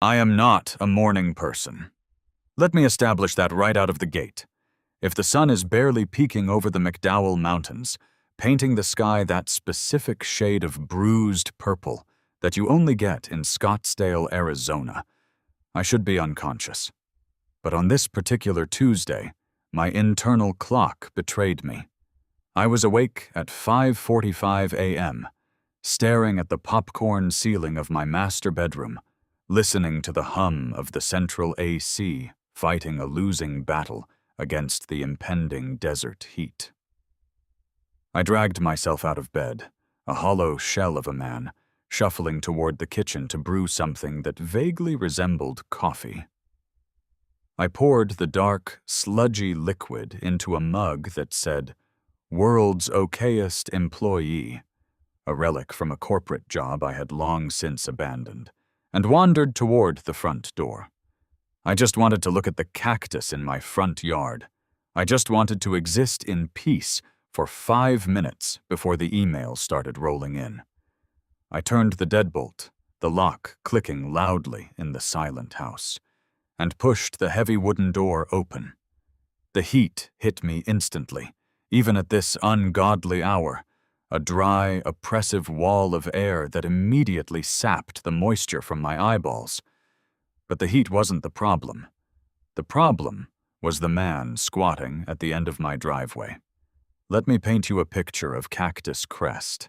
I am not a morning person. Let me establish that right out of the gate. If the sun is barely peeking over the McDowell Mountains, painting the sky that specific shade of bruised purple that you only get in Scottsdale, Arizona, I should be unconscious. But on this particular Tuesday, my internal clock betrayed me. I was awake at 5:45 a.m., staring at the popcorn ceiling of my master bedroom, listening to the hum of the central AC fighting a losing battle against the impending desert heat. I dragged myself out of bed, a hollow shell of a man, shuffling toward the kitchen to brew something that vaguely resembled coffee. I poured the dark, sludgy liquid into a mug that said, "World's okayest employee," a relic from a corporate job I had long since abandoned, and wandered toward the front door. I just wanted to look at the cactus in my front yard. I just wanted to exist in peace for 5 minutes before the emails started rolling in. I turned the deadbolt, the lock clicking loudly in the silent house, and pushed the heavy wooden door open. The heat hit me instantly, even at this ungodly hour, a dry, oppressive wall of air that immediately sapped the moisture from my eyeballs. But the heat wasn't the problem. The problem was the man squatting at the end of my driveway. Let me paint you a picture of Cactus Crest.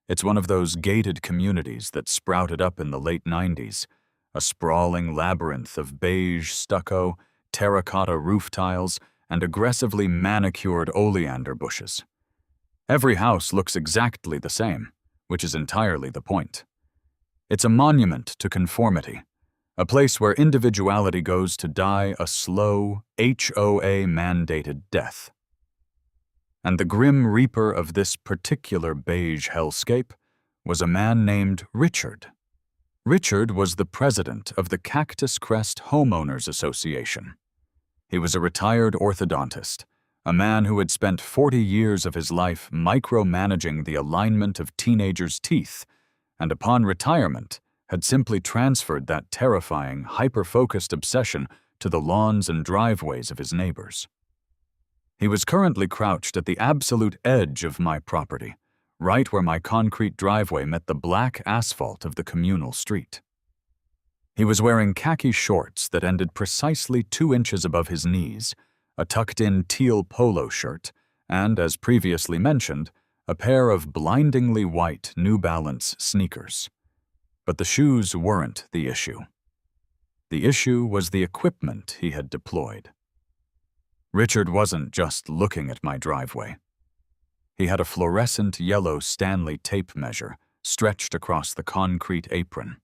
It's one of those gated communities that sprouted up in the late 90s, a sprawling labyrinth of beige stucco, terracotta roof tiles, and aggressively manicured oleander bushes. Every house looks exactly the same, which is entirely the point. It's a monument to conformity, a place where individuality goes to die a slow, HOA-mandated death. And the grim reaper of this particular beige hellscape was a man named Richard. Richard was the president of the Cactus Crest Homeowners Association. He was a retired orthodontist, a man who had spent 40 years of his life micromanaging the alignment of teenagers' teeth, and upon retirement had simply transferred that terrifying, hyper-focused obsession to the lawns and driveways of his neighbors. He was currently crouched at the absolute edge of my property, right where my concrete driveway met the black asphalt of the communal street. He was wearing khaki shorts that ended precisely 2 inches above his knees, a tucked-in teal polo shirt, and, as previously mentioned, a pair of blindingly white New Balance sneakers. But the shoes weren't the issue. The issue was the equipment he had deployed. Richard wasn't just looking at my driveway. He had a fluorescent yellow Stanley tape measure stretched across the concrete apron.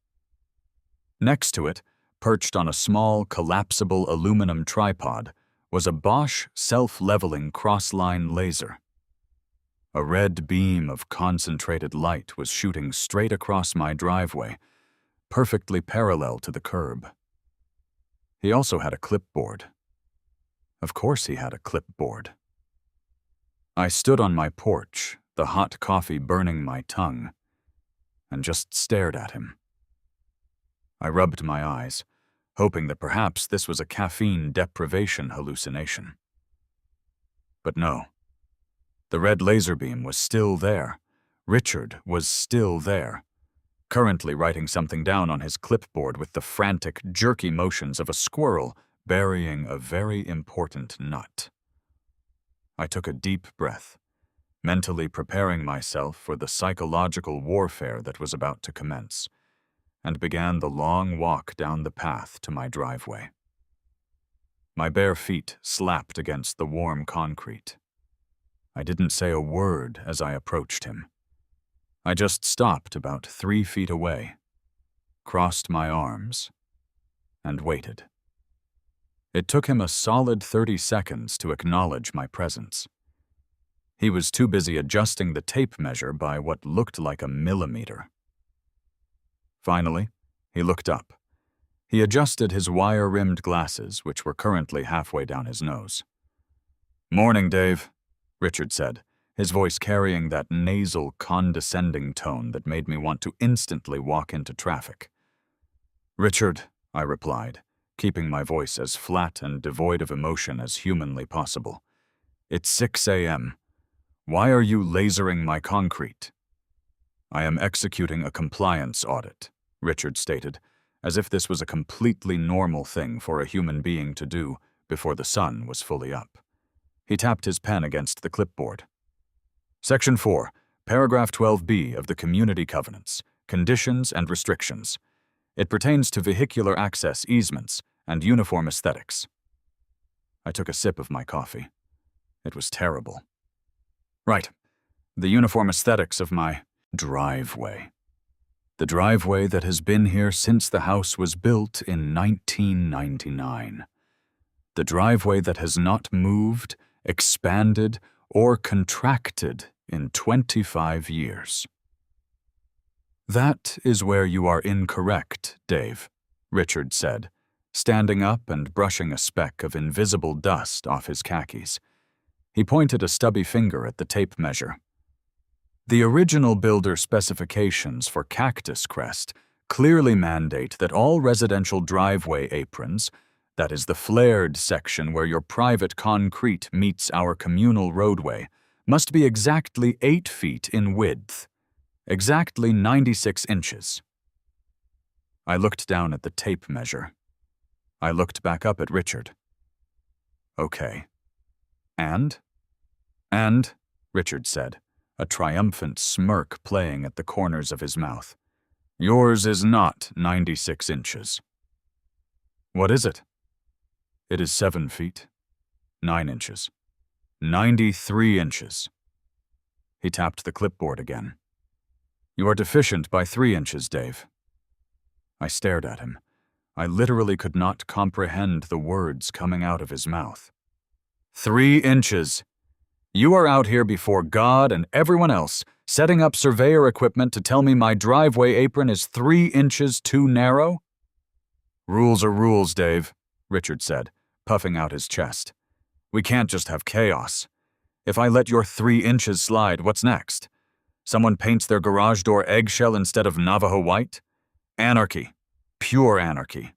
Next to it, perched on a small, collapsible aluminum tripod, was a Bosch self-leveling cross-line laser. A red beam of concentrated light was shooting straight across my driveway, perfectly parallel to the curb. He also had a clipboard. Of course he had a clipboard. I stood on my porch, the hot coffee burning my tongue, and just stared at him. I rubbed my eyes, hoping that perhaps this was a caffeine deprivation hallucination. But no. The red laser beam was still there. Richard was still there, currently writing something down on his clipboard with the frantic, jerky motions of a squirrel burying a very important nut. I took a deep breath, mentally preparing myself for the psychological warfare that was about to commence, and began the long walk down the path to my driveway. My bare feet slapped against the warm concrete. I didn't say a word as I approached him. I just stopped about 3 feet away, crossed my arms, and waited. It took him a solid 30 seconds to acknowledge my presence. He was too busy adjusting the tape measure by what looked like a millimeter. Finally, he looked up. He adjusted his wire-rimmed glasses, which were currently halfway down his nose. "Morning, Dave," Richard said, his voice carrying that nasal, condescending tone that made me want to instantly walk into traffic. "Richard, I replied, keeping my voice as flat and devoid of emotion as humanly possible. It's 6 a.m. Why are you lasering my concrete? I am executing a compliance audit, Richard stated, as if this was a completely normal thing for a human being to do before the sun was fully up. He tapped his pen against the clipboard. Section 4, Paragraph 12b of the Community Covenants, Conditions and Restrictions. It pertains to vehicular access easements and uniform aesthetics. I took a sip of my coffee. It was terrible. Right. The uniform aesthetics of my driveway. The driveway that has been here since the house was built in 1999. The driveway that has not moved, expanded, or contracted in 25 years. That is where you are incorrect, Dave, Richard said, standing up and brushing a speck of invisible dust off his khakis. He pointed a stubby finger at the tape measure. The original builder specifications for Cactus Crest clearly mandate that all residential driveway aprons, that is the flared section where your private concrete meets our communal roadway, must be exactly 8 feet in width, exactly 96 inches. I looked down at the tape measure. I looked back up at Richard. Okay. And, Richard said, a triumphant smirk playing at the corners of his mouth. Yours is not 96 inches. What is it? It is 7 feet, 9 inches, 93 inches. He tapped the clipboard again. You are deficient by 3 inches, Dave. I stared at him. I literally could not comprehend the words coming out of his mouth. 3 inches. You are out here before God and everyone else, setting up surveyor equipment to tell me my driveway apron is 3 inches too narrow? Rules are rules, Dave, Richard said, puffing out his chest. We can't just have chaos. If I let your 3 inches slide, what's next? Someone paints their garage door eggshell instead of Navajo white? Anarchy. Pure anarchy.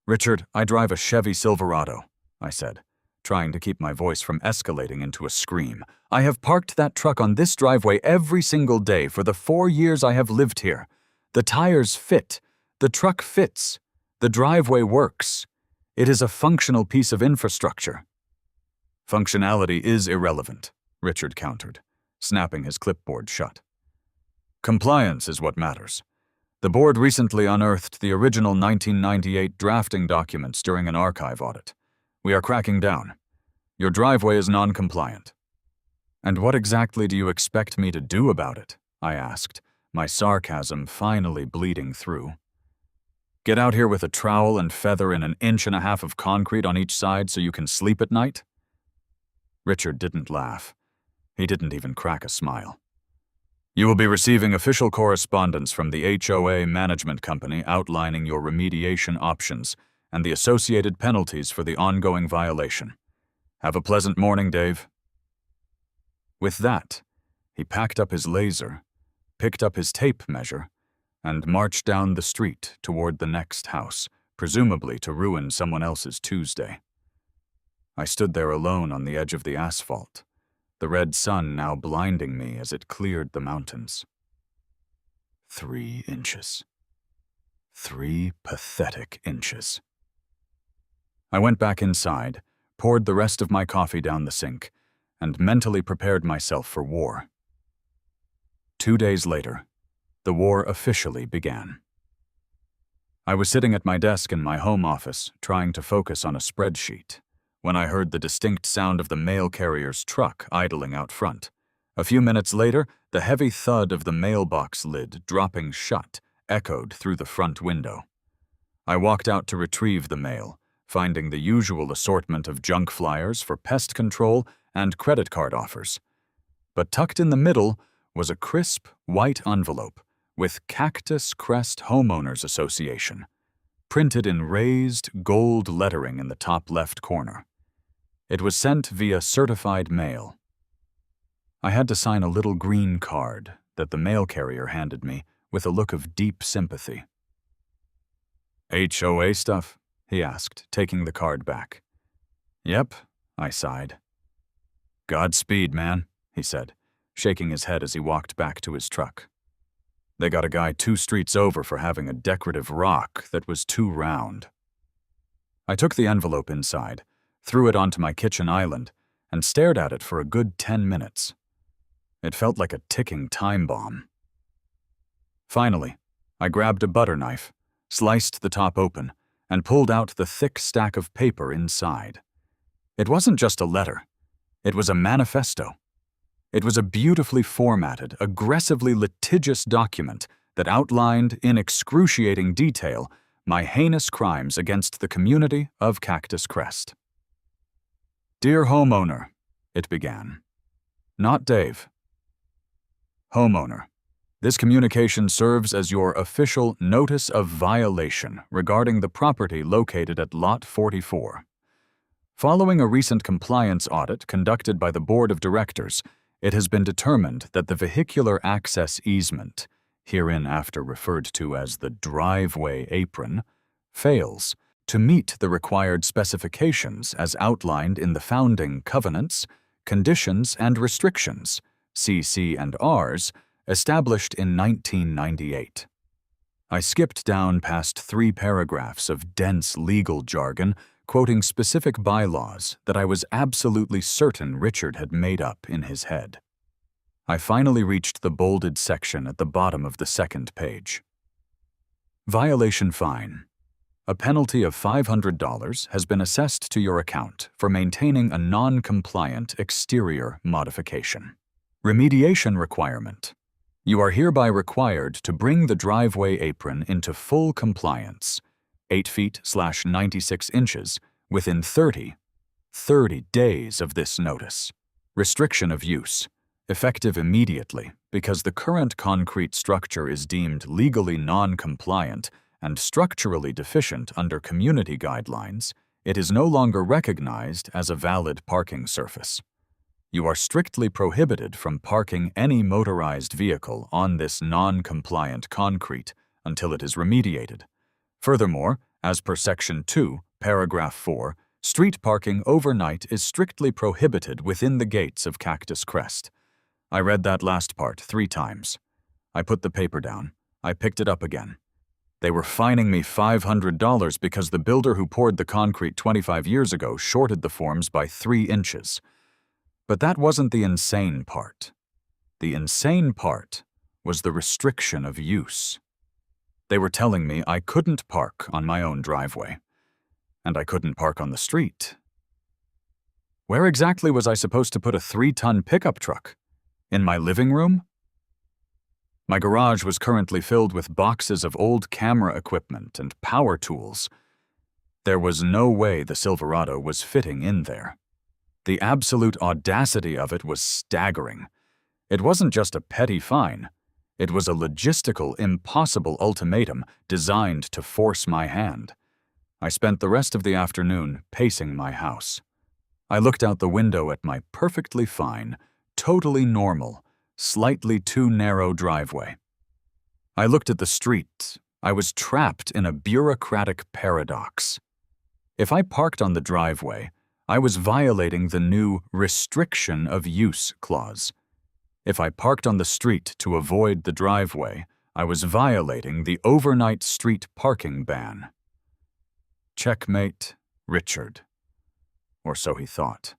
Richard, I drive a Chevy Silverado, I said, trying to keep my voice from escalating into a scream. I have parked that truck on this driveway every single day for the 4 years I have lived here. The tires fit. The truck fits. The driveway works. It is a functional piece of infrastructure. Functionality is irrelevant, Richard countered, snapping his clipboard shut. Compliance is what matters. The board recently unearthed the original 1998 drafting documents during an archive audit. We are cracking down. Your driveway is non-compliant. And what exactly do you expect me to do about it? I asked, my sarcasm finally bleeding through. Get out here with a trowel and feather in 1.5 inches of concrete on each side so you can sleep at night? Richard didn't laugh. He didn't even crack a smile. You will be receiving official correspondence from the HOA management company outlining your remediation options and the associated penalties for the ongoing violation. Have a pleasant morning, Dave. With that, he packed up his laser, picked up his tape measure, and marched down the street toward the next house, presumably to ruin someone else's Tuesday. I stood there alone on the edge of the asphalt, the red sun now blinding me as it cleared the mountains. 3 inches. 3 pathetic inches. I went back inside, poured the rest of my coffee down the sink, and mentally prepared myself for war. 2 days later, the war officially began. I was sitting at my desk in my home office, trying to focus on a spreadsheet, when I heard the distinct sound of the mail carrier's truck idling out front. A few minutes later, the heavy thud of the mailbox lid dropping shut echoed through the front window. I walked out to retrieve the mail, finding the usual assortment of junk flyers for pest control and credit card offers. But tucked in the middle was a crisp, white envelope with Cactus Crest Homeowners Association, printed in raised gold lettering in the top left corner. It was sent via certified mail. I had to sign a little green card that the mail carrier handed me with a look of deep sympathy. HOA stuff? He asked, taking the card back. Yep, I sighed. Godspeed, man, he said, shaking his head as he walked back to his truck. They got a guy 2 streets over for having a decorative rock that was too round. I took the envelope inside, threw it onto my kitchen island, and stared at it for a good 10 minutes. It felt like a ticking time bomb. Finally, I grabbed a butter knife, sliced the top open, and pulled out the thick stack of paper inside. It wasn't just a letter. It was a manifesto. It was a beautifully formatted, aggressively litigious document that outlined in excruciating detail my heinous crimes against the community of Cactus Crest. Dear homeowner, it began. Not Dave. Homeowner, this communication serves as your official notice of violation regarding the property located at Lot 44. Following a recent compliance audit conducted by the Board of Directors, it has been determined that the vehicular access easement, hereinafter referred to as the driveway apron, fails to meet the required specifications as outlined in the founding covenants, conditions, and restrictions, CC and Rs, established in 1998. I skipped down past 3 paragraphs of dense legal jargon quoting specific bylaws that I was absolutely certain Richard had made up in his head. I finally reached the bolded section at the bottom of the 2nd page. Violation fine. A penalty of $500 has been assessed to your account for maintaining a non-compliant exterior modification. Remediation requirement. You are hereby required to bring the driveway apron into full compliance, 8 feet/96 inches, within 30 days of this notice. Restriction of use. Effective immediately because the current concrete structure is deemed legally non-compliant and structurally deficient under community guidelines, it is no longer recognized as a valid parking surface. You are strictly prohibited from parking any motorized vehicle on this non-compliant concrete until it is remediated. Furthermore, as per Section 2, Paragraph 4, street parking overnight is strictly prohibited within the gates of Cactus Crest. I read that last part 3 times. I put the paper down. I picked it up again. They were fining me $500 because the builder who poured the concrete 25 years ago shorted the forms by 3 inches. But that wasn't the insane part. The insane part was the restriction of use. They were telling me I couldn't park on my own driveway, and I couldn't park on the street. Where exactly was I supposed to put a 3-ton pickup truck? In my living room? My garage was currently filled with boxes of old camera equipment and power tools. There was no way the Silverado was fitting in there. The absolute audacity of it was staggering. It wasn't just a petty fine. It was a logistical, impossible ultimatum designed to force my hand. I spent the rest of the afternoon pacing my house. I looked out the window at my perfectly fine, totally normal, slightly too narrow driveway. I looked at the street. I was trapped in a bureaucratic paradox. If I parked on the driveway, I was violating the new restriction of use clause. If I parked on the street to avoid the driveway, I was violating the overnight street parking ban. Checkmate, Richard. Or so he thought.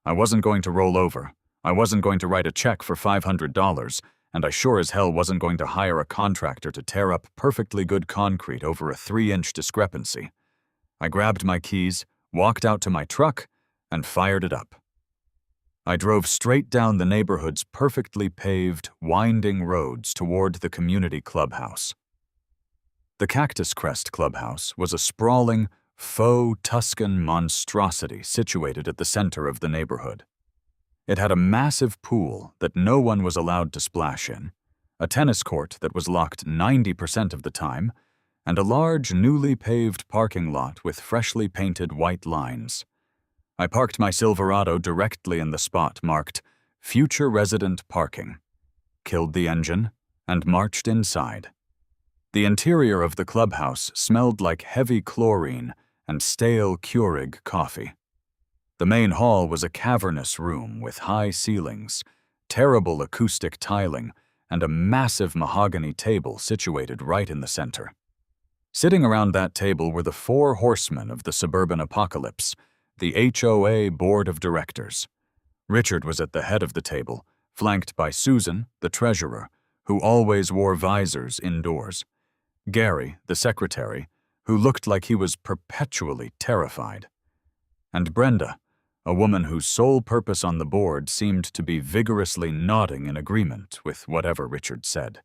I wasn't going to roll over. I wasn't going to write a check for $500, and I sure as hell wasn't going to hire a contractor to tear up perfectly good concrete over a 3-inch discrepancy. I grabbed my keys, walked out to my truck, and fired it up. I drove straight down the neighborhood's perfectly paved, winding roads toward the community clubhouse. The Cactus Crest Clubhouse was a sprawling, faux Tuscan monstrosity situated at the center of the neighborhood. It had a massive pool that no one was allowed to splash in, a tennis court that was locked 90% of the time, and a large, newly paved parking lot with freshly painted white lines. I parked my Silverado directly in the spot marked Future Resident Parking, killed the engine, and marched inside. The interior of the clubhouse smelled like heavy chlorine and stale Keurig coffee. The main hall was a cavernous room with high ceilings, terrible acoustic tiling, and a massive mahogany table situated right in the center. Sitting around that table were the 4 horsemen of the suburban apocalypse, the HOA Board of Directors. Richard was at the head of the table, flanked by Susan, the treasurer, who always wore visors indoors. Gary, the secretary, who looked like he was perpetually terrified. And Brenda, a woman whose sole purpose on the board seemed to be vigorously nodding in agreement with whatever Richard said.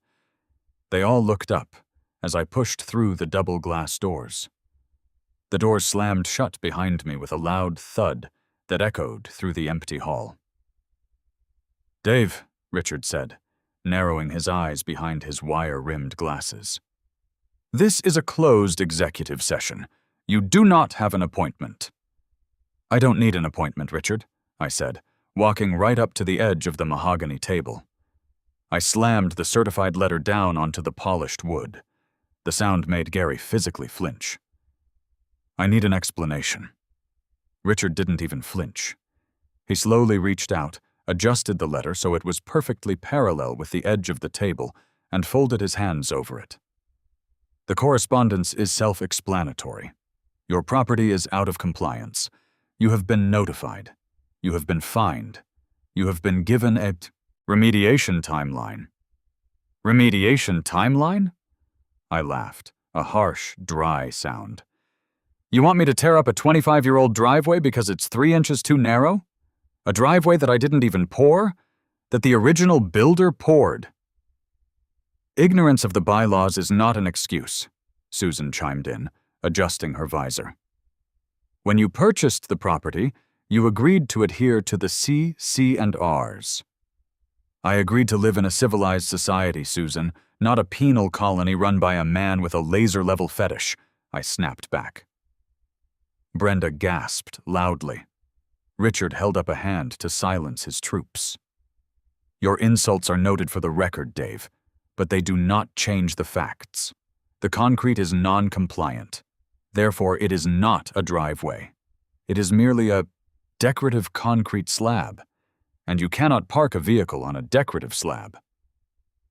They all looked up as I pushed through the double glass doors. The doors slammed shut behind me with a loud thud that echoed through the empty hall. "Dave," Richard said, narrowing his eyes behind his wire-rimmed glasses. "This is a closed executive session. You do not have an appointment." "I don't need an appointment, Richard," I said, walking right up to the edge of the mahogany table. I slammed the certified letter down onto the polished wood. The sound made Gary physically flinch. "I need an explanation." Richard didn't even flinch. He slowly reached out, adjusted the letter so it was perfectly parallel with the edge of the table, and folded his hands over it. "The correspondence is self-explanatory. Your property is out of compliance. You have been notified. You have been fined. You have been given a remediation timeline." "Remediation timeline?" I laughed, a harsh, dry sound. "You want me to tear up a 25-year-old driveway because it's 3 inches too narrow? A driveway that I didn't even pour? That the original builder poured?" "Ignorance of the bylaws is not an excuse," Susan chimed in, adjusting her visor. "When you purchased the property, you agreed to adhere to the C&Rs. I agreed to live in a civilized society, Susan, not a penal colony run by a man with a laser-level fetish," I snapped back. Brenda gasped loudly. Richard held up a hand to silence his troops. "Your insults are noted for the record, Dave, but they do not change the facts. The concrete is non-compliant. Therefore, it is not a driveway. It is merely a decorative concrete slab, and you cannot park a vehicle on a decorative slab."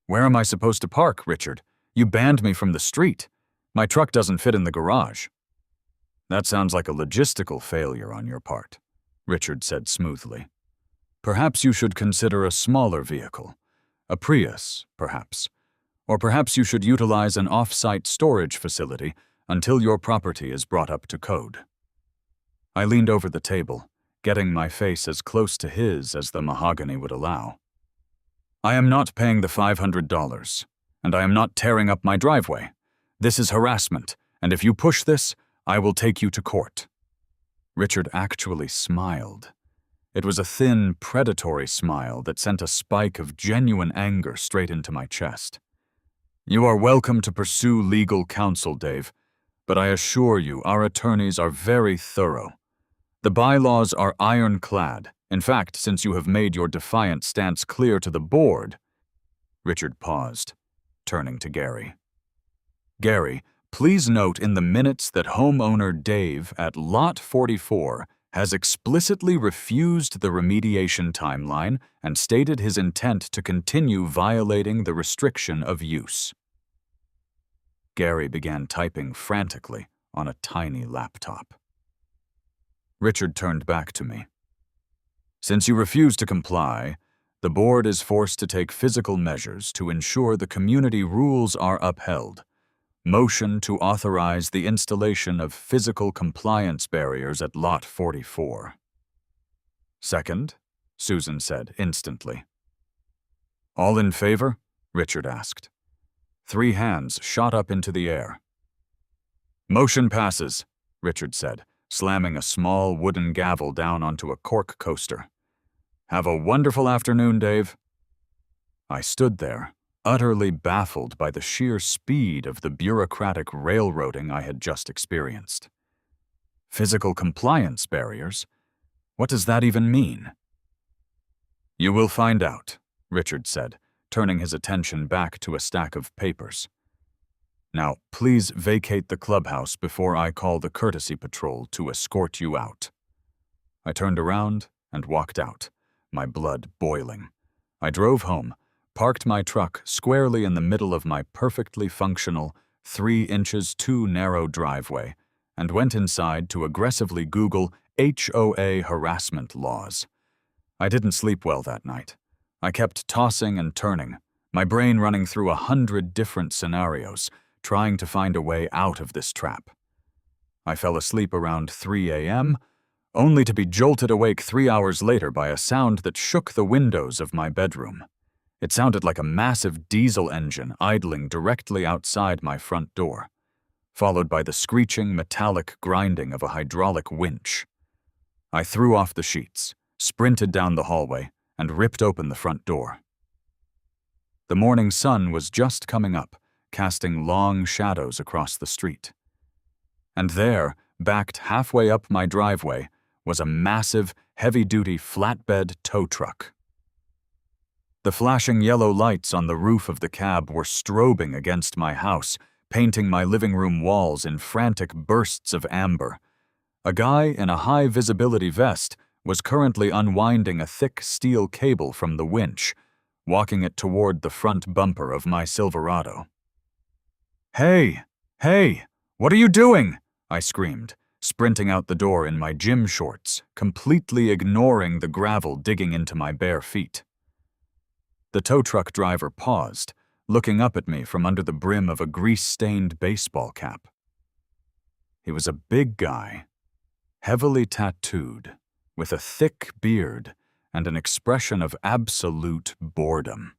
"Where am I supposed to park, Richard? You banned me from the street. My truck doesn't fit in the garage." "That sounds like a logistical failure on your part," Richard said smoothly. "Perhaps you should consider a smaller vehicle. A Prius, perhaps. Or perhaps you should utilize an off-site storage facility until your property is brought up to code." I leaned over the table, getting my face as close to his as the mahogany would allow. "I am not paying the $500, and I am not tearing up my driveway. This is harassment, and if you push this, I will take you to court." Richard actually smiled. It was a thin, predatory smile that sent a spike of genuine anger straight into my chest. "You are welcome to pursue legal counsel, Dave, but I assure you our attorneys are very thorough. The bylaws are ironclad. In fact, since you have made your defiant stance clear to the board—" Richard paused, turning to Gary. "Gary, please note in the minutes that homeowner Dave at Lot 44 has explicitly refused the remediation timeline and stated his intent to continue violating the restriction of use." Gary began typing frantically on a tiny laptop. Richard turned back to me. "Since you refuse to comply, the board is forced to take physical measures to ensure the community rules are upheld. Motion to authorize the installation of physical compliance barriers at Lot 44. "Second," Susan said instantly. "All in favor?" Richard asked. 3 hands shot up into the air. "Motion passes," Richard said, slamming a small wooden gavel down onto a cork coaster. "Have a wonderful afternoon, Dave." I stood there, utterly baffled by the sheer speed of the bureaucratic railroading I had just experienced. Physical compliance barriers? What does that even mean? "You will find out," Richard said, turning his attention back to a stack of papers. Now, please vacate the clubhouse before I call the courtesy patrol to escort you out." I turned around and walked out, my blood boiling. I drove home, parked my truck squarely in the middle of my perfectly functional, 3 inches too narrow driveway, and went inside to aggressively Google HOA harassment laws. I didn't sleep well that night. I kept tossing and turning, my brain running through 100 different scenarios, trying to find a way out of this trap. I fell asleep around 3 a.m., only to be jolted awake 3 hours later by a sound that shook the windows of my bedroom. It sounded like a massive diesel engine idling directly outside my front door, followed by the screeching metallic grinding of a hydraulic winch. I threw off the sheets, sprinted down the hallway, and ripped open the front door. The morning sun was just coming up, casting long shadows across the street. And there, backed halfway up my driveway, was a massive, heavy-duty flatbed tow truck. The flashing yellow lights on the roof of the cab were strobing against my house, painting my living room walls in frantic bursts of amber. A guy in a high-visibility vest was currently unwinding a thick steel cable from the winch, walking it toward the front bumper of my Silverado. "Hey! Hey! What are you doing?" I screamed, sprinting out the door in my gym shorts, completely ignoring the gravel digging into my bare feet. The tow truck driver paused, looking up at me from under the brim of a grease-stained baseball cap. He was a big guy, heavily tattooed, with a thick beard and an expression of absolute boredom.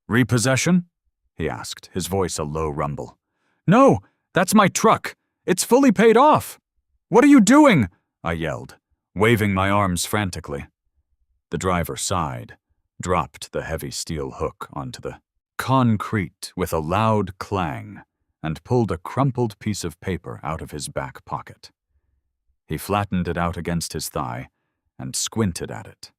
"Repossession?" he asked, his voice a low rumble. "No, that's my truck. It's fully paid off. What are you doing?" I yelled, waving my arms frantically. The driver sighed, dropped the heavy steel hook onto the concrete with a loud clang, and pulled a crumpled piece of paper out of his back pocket. He flattened it out against his thigh and squinted at it.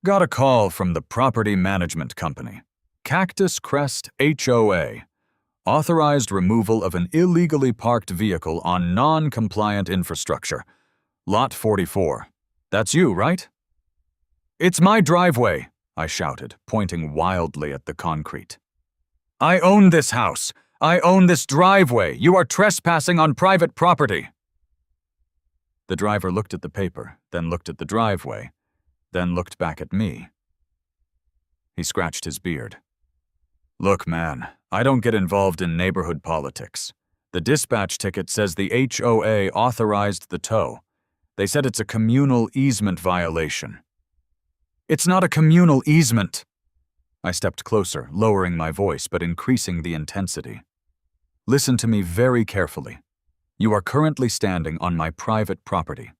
"Got a call from the property management company. Cactus Crest HOA. Authorized removal of an illegally parked vehicle on non-compliant infrastructure. Lot 44. That's you, right?" "It's my driveway," I shouted, pointing wildly at the concrete. "I own this house. I own this driveway. You are trespassing on private property." The driver looked at the paper, then looked at the driveway, then looked back at me. He scratched his beard. "Look, man, I don't get involved in neighborhood politics. The dispatch ticket says the HOA authorized the tow. They said it's a communal easement violation." "It's not a communal easement." I stepped closer, lowering my voice but increasing the intensity. "Listen to me very carefully. You are currently standing on my private property.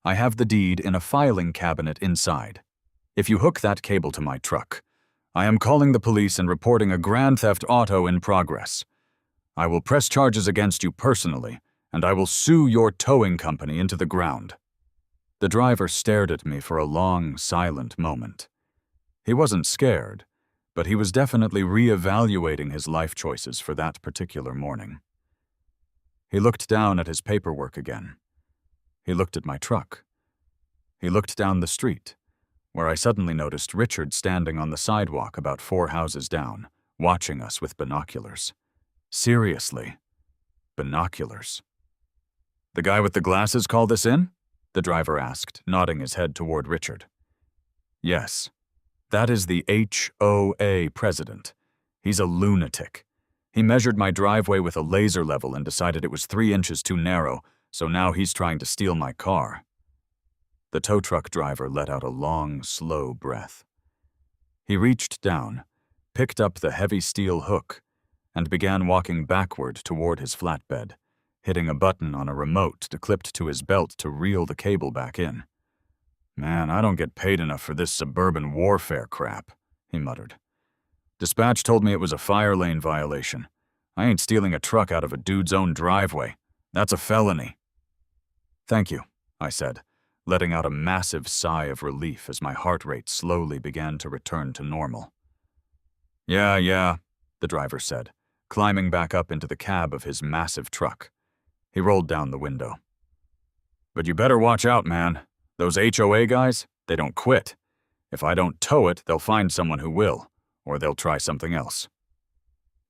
I have the deed in a filing cabinet inside. If you hook that cable to my truck, I am calling the police and reporting a grand theft auto in progress. I will press charges against you personally, and I will sue your towing company into the ground." The driver stared at me for a long, silent moment. He wasn't scared, but he was definitely re-evaluating his life choices for that particular morning. He looked down at his paperwork again. He looked at my truck. He looked down the street, where I suddenly noticed Richard standing on the sidewalk about 4 houses down, watching us with binoculars. Seriously, binoculars. "The guy with the glasses called this in?" the driver asked, nodding his head toward Richard. "Yes, that is the HOA president. He's a lunatic. He measured my driveway with a laser level and decided it was 3 inches too narrow, so now he's trying to steal my car." The tow truck driver let out a long, slow breath. He reached down, picked up the heavy steel hook, and began walking backward toward his flatbed, hitting a button on a remote clipped to his belt to reel the cable back in. "Man, I don't get paid enough for this suburban warfare crap," he muttered. "Dispatch told me it was a fire lane violation. I ain't stealing a truck out of a dude's own driveway. That's a felony." "Thank you," I said, letting out a massive sigh of relief as my heart rate slowly began to return to normal. Yeah, the driver said, climbing back up into the cab of his massive truck. He rolled down the window. "But you better watch out, man. Those HOA guys, they don't quit. If I don't tow it, they'll find someone who will, or they'll try something else."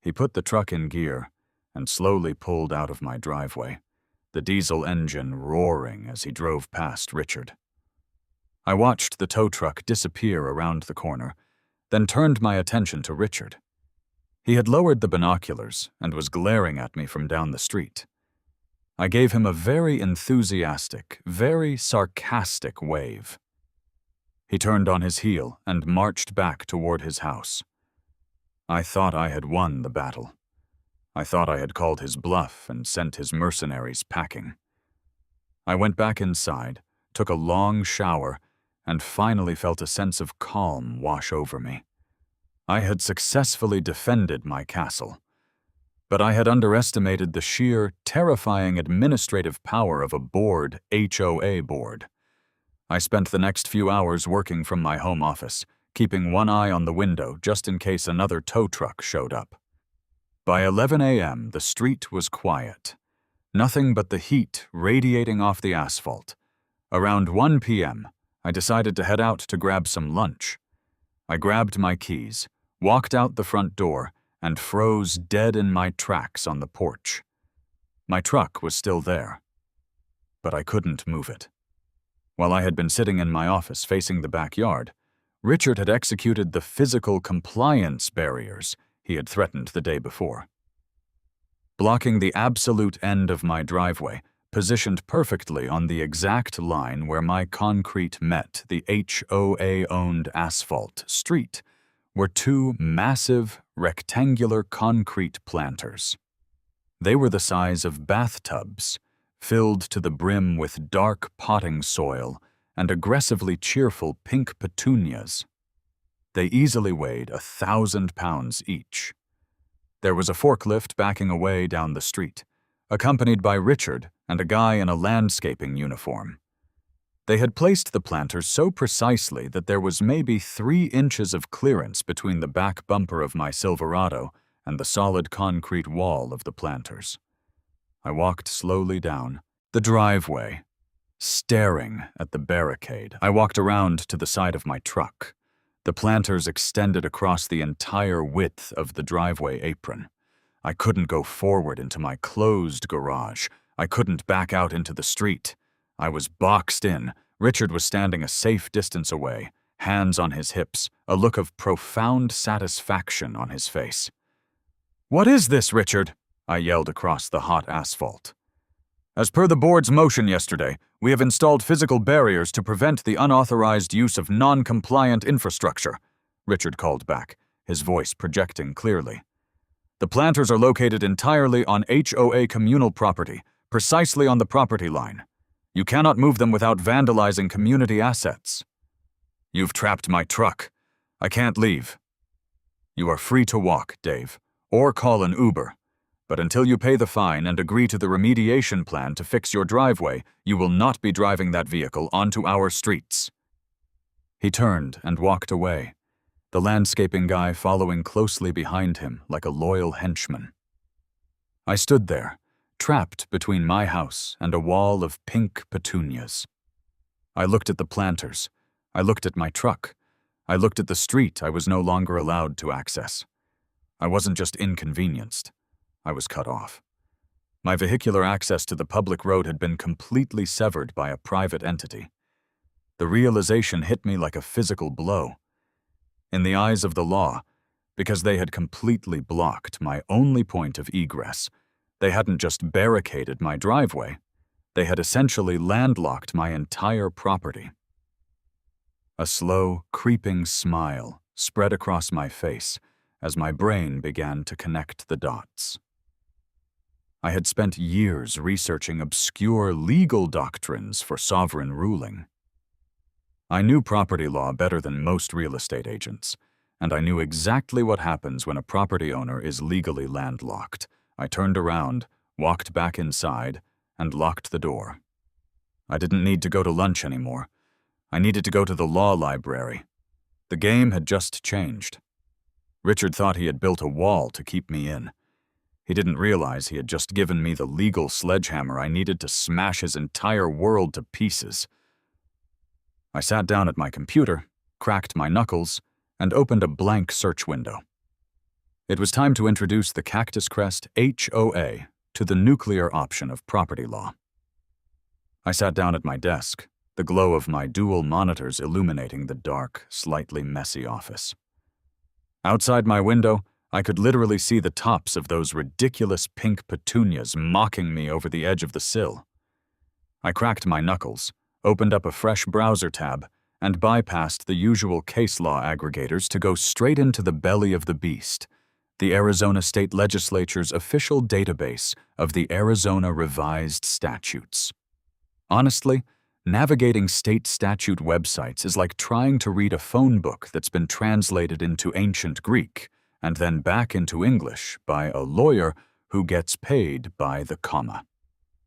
He put the truck in gear and slowly pulled out of my driveway, the diesel engine roaring as he drove past Richard. I watched the tow truck disappear around the corner, then turned my attention to Richard. He had lowered the binoculars and was glaring at me from down the street. I gave him a very enthusiastic, very sarcastic wave. He turned on his heel and marched back toward his house. I thought I had won the battle. I thought I had called his bluff and sent his mercenaries packing. I went back inside, took a long shower, and finally felt a sense of calm wash over me. I had successfully defended my castle, but I had underestimated the sheer, terrifying administrative power of a bored HOA board. I spent the next few hours working from my home office, keeping one eye on the window just in case another tow truck showed up. By 11 a.m., the street was quiet. Nothing but the heat radiating off the asphalt. Around 1 p.m., I decided to head out to grab some lunch. I grabbed my keys, walked out the front door, and froze dead in my tracks on the porch. My truck was still there, but I couldn't move it. While I had been sitting in my office facing the backyard, Richard had executed the physical compliance barriers he had threatened the day before. Blocking the absolute end of my driveway, positioned perfectly on the exact line where my concrete met the HOA-owned asphalt street, were two massive, rectangular concrete planters. They were the size of bathtubs, filled to the brim with dark potting soil and aggressively cheerful pink petunias. They easily weighed 1,000 pounds each. There was a forklift backing away down the street, accompanied by Richard and a guy in a landscaping uniform. They had placed the planters so precisely that there was maybe 3 inches of clearance between the back bumper of my Silverado and the solid concrete wall of the planters. I walked slowly down the driveway, staring at the barricade. I walked around to the side of my truck. The planters extended across the entire width of the driveway apron. I couldn't go forward into my closed garage. I couldn't back out into the street. I was boxed in. Richard was standing a safe distance away, hands on his hips, a look of profound satisfaction on his face. "What is this, Richard?" I yelled across the hot asphalt. "As per the board's motion yesterday, we have installed physical barriers to prevent the unauthorized use of non-compliant infrastructure," Richard called back, his voice projecting clearly. "The planters are located entirely on HOA communal property, precisely on the property line. You cannot move them without vandalizing community assets. You've trapped my truck. I can't leave. You are free to walk, Dave, or call an Uber. But until you pay the fine and agree to the remediation plan to fix your driveway, you will not be driving that vehicle onto our streets." He turned and walked away, the landscaping guy following closely behind him like a loyal henchman. I stood there, trapped between my house and a wall of pink petunias. I looked at the planters. I looked at my truck. I looked at the street I was no longer allowed to access. I wasn't just inconvenienced. I was cut off. My vehicular access to the public road had been completely severed by a private entity. The realization hit me like a physical blow. In the eyes of the law, because they had completely blocked my only point of egress, they hadn't just barricaded my driveway, they had essentially landlocked my entire property. A slow, creeping smile spread across my face as my brain began to connect the dots. I had spent years researching obscure legal doctrines for sovereign ruling. I knew property law better than most real estate agents, and I knew exactly what happens when a property owner is legally landlocked. I turned around, walked back inside, and locked the door. I didn't need to go to lunch anymore. I needed to go to the law library. The game had just changed. Richard thought he had built a wall to keep me in. He didn't realize he had just given me the legal sledgehammer I needed to smash his entire world to pieces. I sat down at my computer, cracked my knuckles, and opened a blank search window. It was time to introduce the Cactus Crest HOA to the nuclear option of property law. I sat down at my desk, the glow of my dual monitors illuminating the dark, slightly messy office. Outside my window, I could literally see the tops of those ridiculous pink petunias mocking me over the edge of the sill. I cracked my knuckles, opened up a fresh browser tab, and bypassed the usual case law aggregators to go straight into the belly of the beast, the Arizona State Legislature's official database of the Arizona Revised Statutes. Honestly, navigating state statute websites is like trying to read a phone book that's been translated into ancient Greek and then back into English by a lawyer who gets paid by the comma.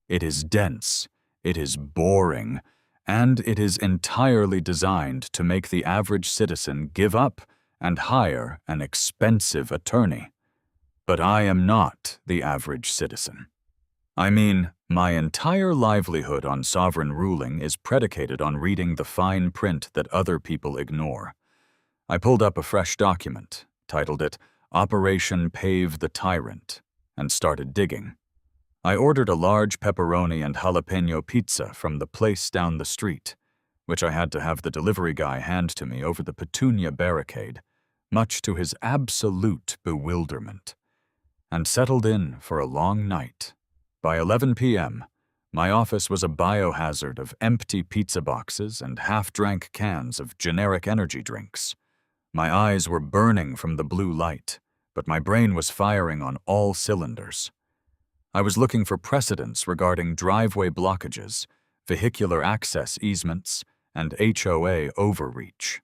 It is dense, it is boring, and it is entirely designed to make the average citizen give up and hire an expensive attorney. But I am not the average citizen. I mean, my entire livelihood on sovereign ruling is predicated on reading the fine print that other people ignore. I pulled up a fresh document, titled it Operation Pave the Tyrant, and started digging. I ordered a large pepperoni and jalapeno pizza from the place down the street, which I had to have the delivery guy hand to me over the petunia barricade, much to his absolute bewilderment, and settled in for a long night. By 11 p.m., my office was a biohazard of empty pizza boxes and half-drank cans of generic energy drinks. My eyes were burning from the blue light, but my brain was firing on all cylinders. I was looking for precedents regarding driveway blockages, vehicular access easements, and HOA overreach.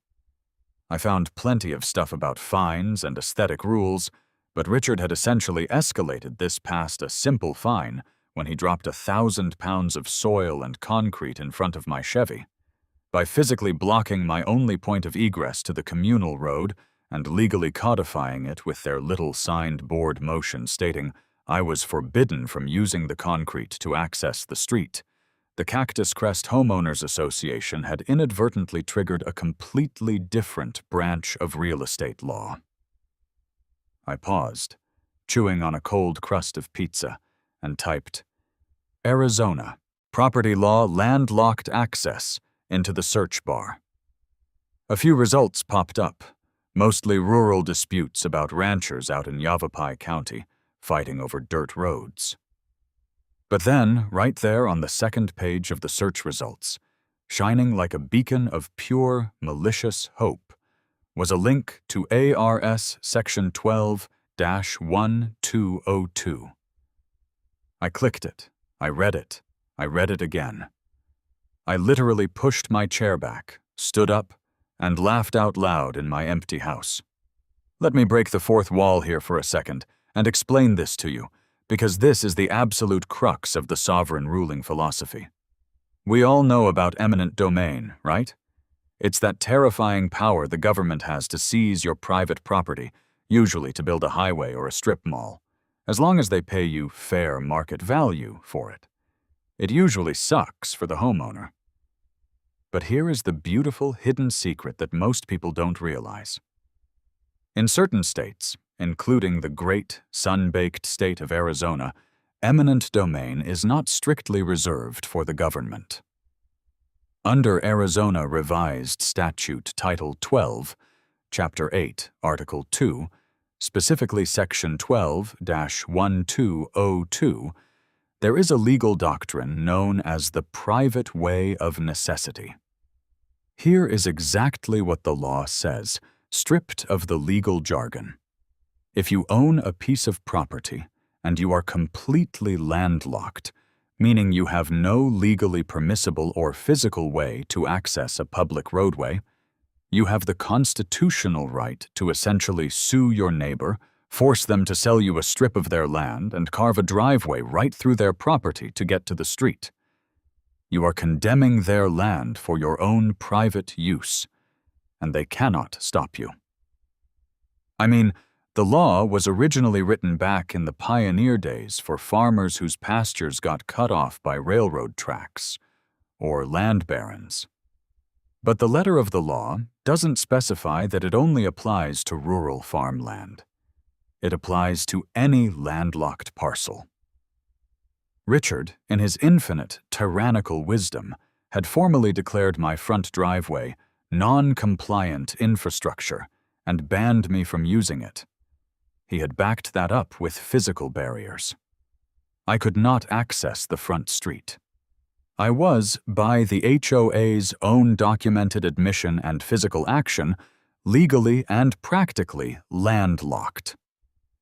I found plenty of stuff about fines and aesthetic rules, but Richard had essentially escalated this past a simple fine when he dropped 1,000 pounds of soil and concrete in front of my Chevy. By physically blocking my only point of egress to the communal road and legally codifying it with their little signed board motion stating I was forbidden from using the concrete to access the street, the Cactus Crest Homeowners Association had inadvertently triggered a completely different branch of real estate law. I paused, chewing on a cold crust of pizza, and typed, Arizona, property law landlocked access, into the search bar. A few results popped up, mostly rural disputes about ranchers out in Yavapai County, fighting over dirt roads. But then, right there on the second page of the search results, shining like a beacon of pure, malicious hope, was a link to ARS Section 12-1202. I clicked it, I read it again. I literally pushed my chair back, stood up, and laughed out loud in my empty house. Let me break the fourth wall here for a second and explain this to you, because this is the absolute crux of the sovereign ruling philosophy. We all know about eminent domain, right? It's that terrifying power the government has to seize your private property, usually to build a highway or a strip mall, as long as they pay you fair market value for it. It usually sucks for the homeowner. But here is the beautiful hidden secret that most people don't realize. In certain states, including the great, sun-baked state of Arizona, eminent domain is not strictly reserved for the government. Under Arizona Revised Statute Title 12, Chapter 8, Article 2, specifically Section 12-1202, there is a legal doctrine known as the private way of necessity. Here is exactly what the law says, stripped of the legal jargon. If you own a piece of property and you are completely landlocked, meaning you have no legally permissible or physical way to access a public roadway, you have the constitutional right to essentially sue your neighbor, force them to sell you a strip of their land, and carve a driveway right through their property to get to the street. You are condemning their land for your own private use, and they cannot stop you. I mean, The law was originally written back in the pioneer days for farmers whose pastures got cut off by railroad tracks, or land barons. But the letter of the law doesn't specify that it only applies to rural farmland. It applies to any landlocked parcel. Richard, in his infinite, tyrannical wisdom, had formally declared my front driveway non-compliant infrastructure and banned me from using it. He had backed that up with physical barriers. I could not access the front street. I was, by the HOA's own documented admission and physical action, legally and practically landlocked,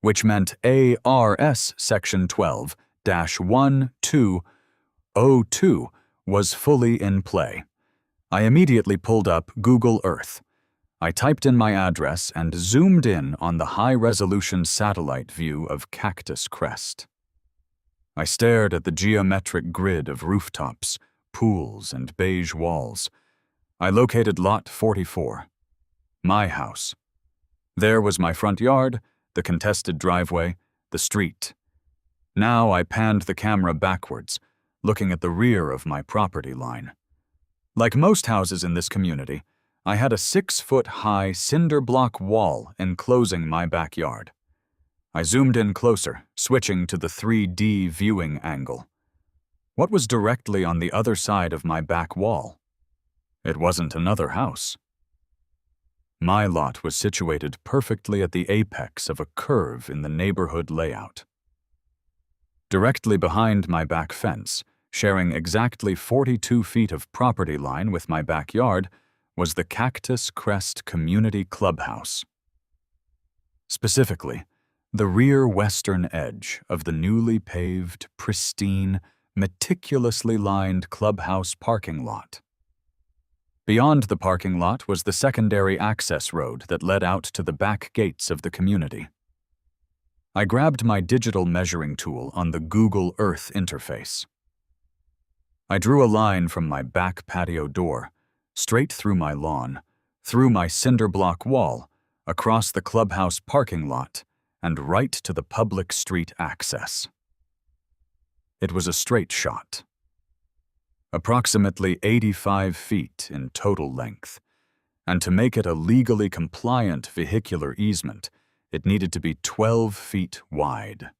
which meant ARS Section 12-1202 was fully in play. I immediately pulled up Google Earth. I typed in my address and zoomed in on the high-resolution satellite view of Cactus Crest. I stared at the geometric grid of rooftops, pools, and beige walls. I located Lot 44, my house. There was my front yard, the contested driveway, the street. Now I panned the camera backwards, looking at the rear of my property line. Like most houses in this community, I had a 6-foot-high cinder block wall enclosing my backyard. I zoomed in closer, switching to the 3D viewing angle. What was directly on the other side of my back wall? It wasn't another house. My lot was situated perfectly at the apex of a curve in the neighborhood layout. Directly behind my back fence, sharing exactly 42 feet of property line with my backyard, was the Cactus Crest Community Clubhouse. Specifically, the rear western edge of the newly paved, pristine, meticulously lined clubhouse parking lot. Beyond the parking lot was the secondary access road that led out to the back gates of the community. I grabbed my digital measuring tool on the Google Earth interface. I drew a line from my back patio door, straight through my lawn, through my cinder block wall, across the clubhouse parking lot, and right to the public street access. It was a straight shot. Approximately 85 feet in total length, and to make it a legally compliant vehicular easement, it needed to be 12 feet wide.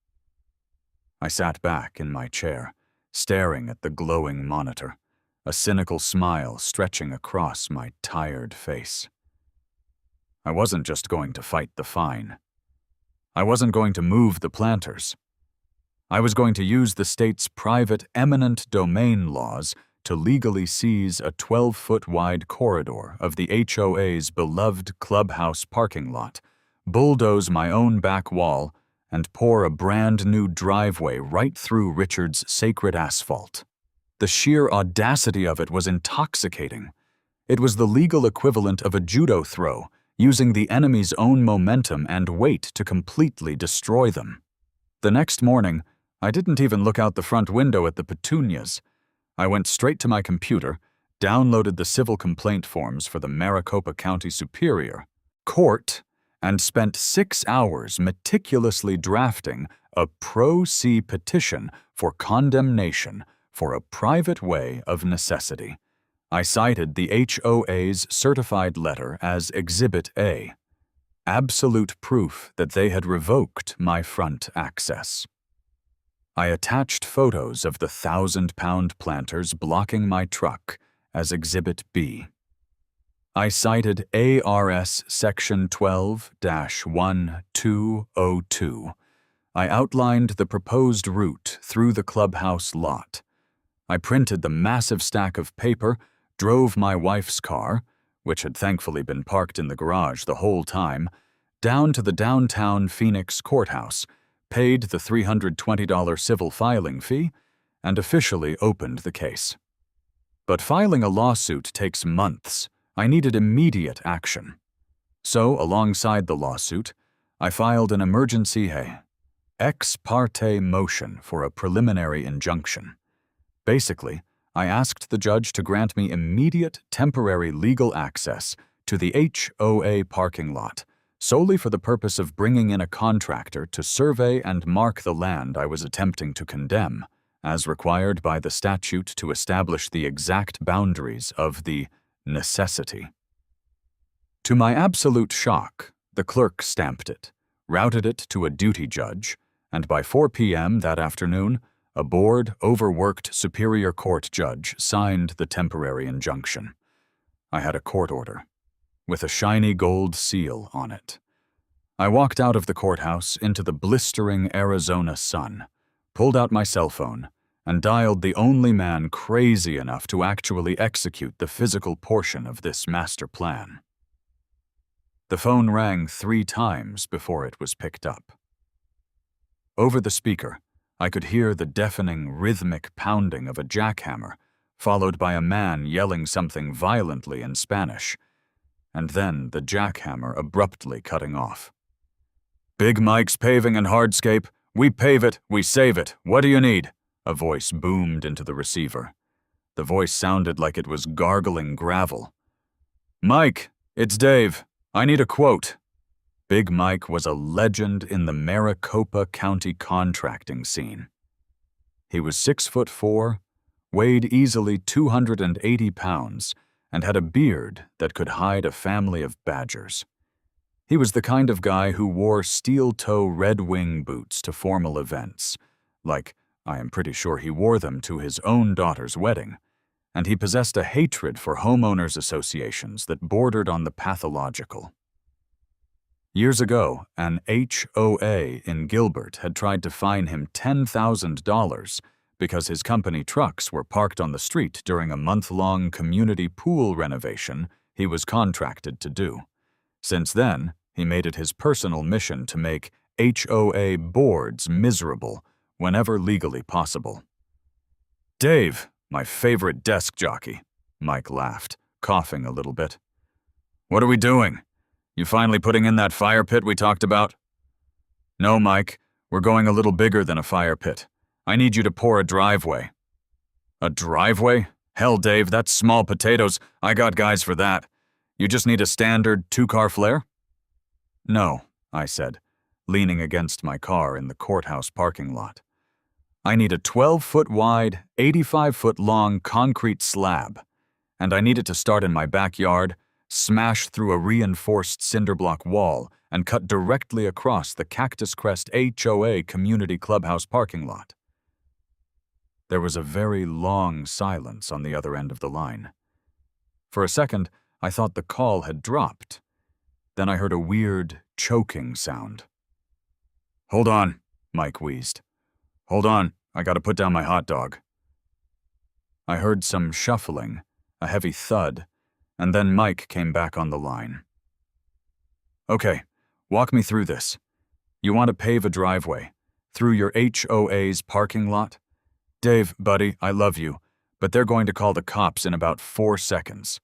I sat back in my chair, staring at the glowing monitor, a cynical smile stretching across my tired face. I wasn't just going to fight the fine. I wasn't going to move the planters. I was going to use the state's private eminent domain laws to legally seize a 12-foot-wide corridor of the HOA's beloved clubhouse parking lot, bulldoze my own back wall, and pour a brand-new driveway right through Richard's sacred asphalt. The sheer audacity of it was intoxicating. It was the legal equivalent of a judo throw, using the enemy's own momentum and weight to completely destroy them. The next morning, I didn't even look out the front window at the petunias. I went straight to my computer, downloaded the civil complaint forms for the Maricopa County Superior Court, and spent 6 hours meticulously drafting a pro se petition for condemnation for a private way of necessity. I cited the HOA's certified letter as Exhibit A, absolute proof that they had revoked my front access. I attached photos of the 1,000-pound planters blocking my truck as Exhibit B. I cited ARS Section 12-1202. I outlined the proposed route through the clubhouse lot. I printed the massive stack of paper, drove my wife's car, which had thankfully been parked in the garage the whole time, down to the downtown Phoenix courthouse, paid the $320 civil filing fee, and officially opened the case. But filing a lawsuit takes months. I needed immediate action. So, alongside the lawsuit, I filed an emergency ex parte motion for a preliminary injunction. Basically, I asked the judge to grant me immediate temporary legal access to the HOA parking lot solely for the purpose of bringing in a contractor to survey and mark the land I was attempting to condemn, as required by the statute to establish the exact boundaries of the necessity. To my absolute shock, the clerk stamped it, routed it to a duty judge, and by 4 p.m. that afternoon, a bored, overworked Superior Court judge signed the temporary injunction. I had a court order, with a shiny gold seal on it. I walked out of the courthouse into the blistering Arizona sun, pulled out my cell phone, and dialed the only man crazy enough to actually execute the physical portion of this master plan. The phone rang 3 times before it was picked up. Over the speaker, I could hear the deafening, rhythmic pounding of a jackhammer, followed by a man yelling something violently in Spanish, and then the jackhammer abruptly cutting off. "Big Mike's Paving and Hardscape. We pave it, we save it. What do you need?" A voice boomed into the receiver. The voice sounded like it was gargling gravel. "Mike, it's Dave. I need a quote." Big Mike was a legend in the Maricopa County contracting scene. He was 6'4", weighed easily 280 pounds, and had a beard that could hide a family of badgers. He was the kind of guy who wore steel-toe Red Wing boots to formal events, like I am pretty sure he wore them to his own daughter's wedding, and he possessed a hatred for homeowners associations that bordered on the pathological. Years ago, an HOA in Gilbert had tried to fine him $10,000 because his company trucks were parked on the street during a month-long community pool renovation he was contracted to do. Since then, he made it his personal mission to make HOA boards miserable whenever legally possible. "Dave, my favorite desk jockey," Mike laughed, coughing a little bit. "What are we doing? You finally putting in that fire pit we talked about?" "No, Mike, we're going a little bigger than a fire pit. I need you to pour a driveway." "A driveway? Hell, Dave, that's small potatoes. I got guys for that. You just need a standard 2-car flare?" "No," I said, leaning against my car in the courthouse parking lot. "I need a 12-foot wide, 85-foot long concrete slab, and I need it to start in my backyard, smash through a reinforced cinderblock wall, and cut directly across the Cactus Crest HOA Community Clubhouse parking lot." There was a very long silence on the other end of the line. For a second, I thought the call had dropped. Then I heard a weird, choking sound. "Hold on," Mike wheezed. "Hold on, I gotta put down my hot dog." I heard some shuffling, a heavy thud, and then Mike came back on the line. "Okay, walk me through this. You want to pave a driveway through your HOA's parking lot? Dave, buddy, I love you, but they're going to call the cops in about 4 seconds.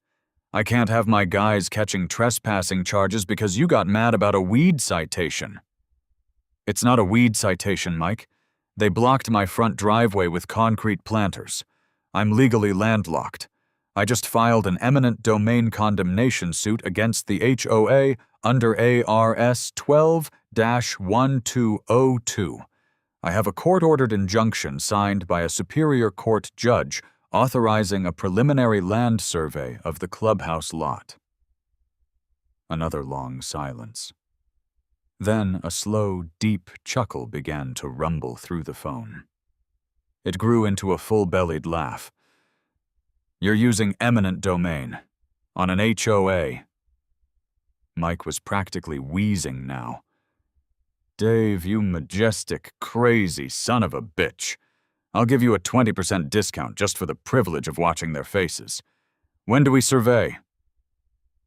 I can't have my guys catching trespassing charges because you got mad about a weed citation." "It's not a weed citation, Mike. They blocked my front driveway with concrete planters. I'm legally landlocked. I just filed an eminent domain condemnation suit against the HOA under ARS 12-1202. I have a court-ordered injunction signed by a Superior Court judge authorizing a preliminary land survey of the clubhouse lot." Another long silence. Then a slow, deep chuckle began to rumble through the phone. It grew into a full-bellied laugh. "You're using eminent domain on an HOA." Mike was practically wheezing now. "Dave, you majestic, crazy son of a bitch. I'll give you a 20% discount just for the privilege of watching their faces. When do we survey?"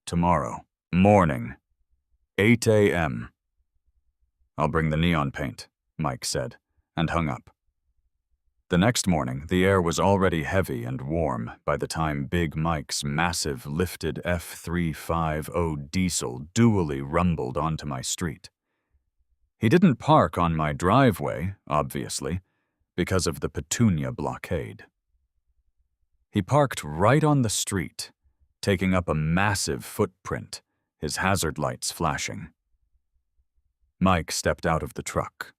"Tomorrow morning, 8 a.m. "I'll bring the neon paint," Mike said, and hung up. The next morning, the air was already heavy and warm by the time Big Mike's massive lifted F350 diesel dually rumbled onto my street. He didn't park on my driveway, obviously, because of the Petunia blockade. He parked right on the street, taking up a massive footprint, his hazard lights flashing. Mike stepped out of the truck.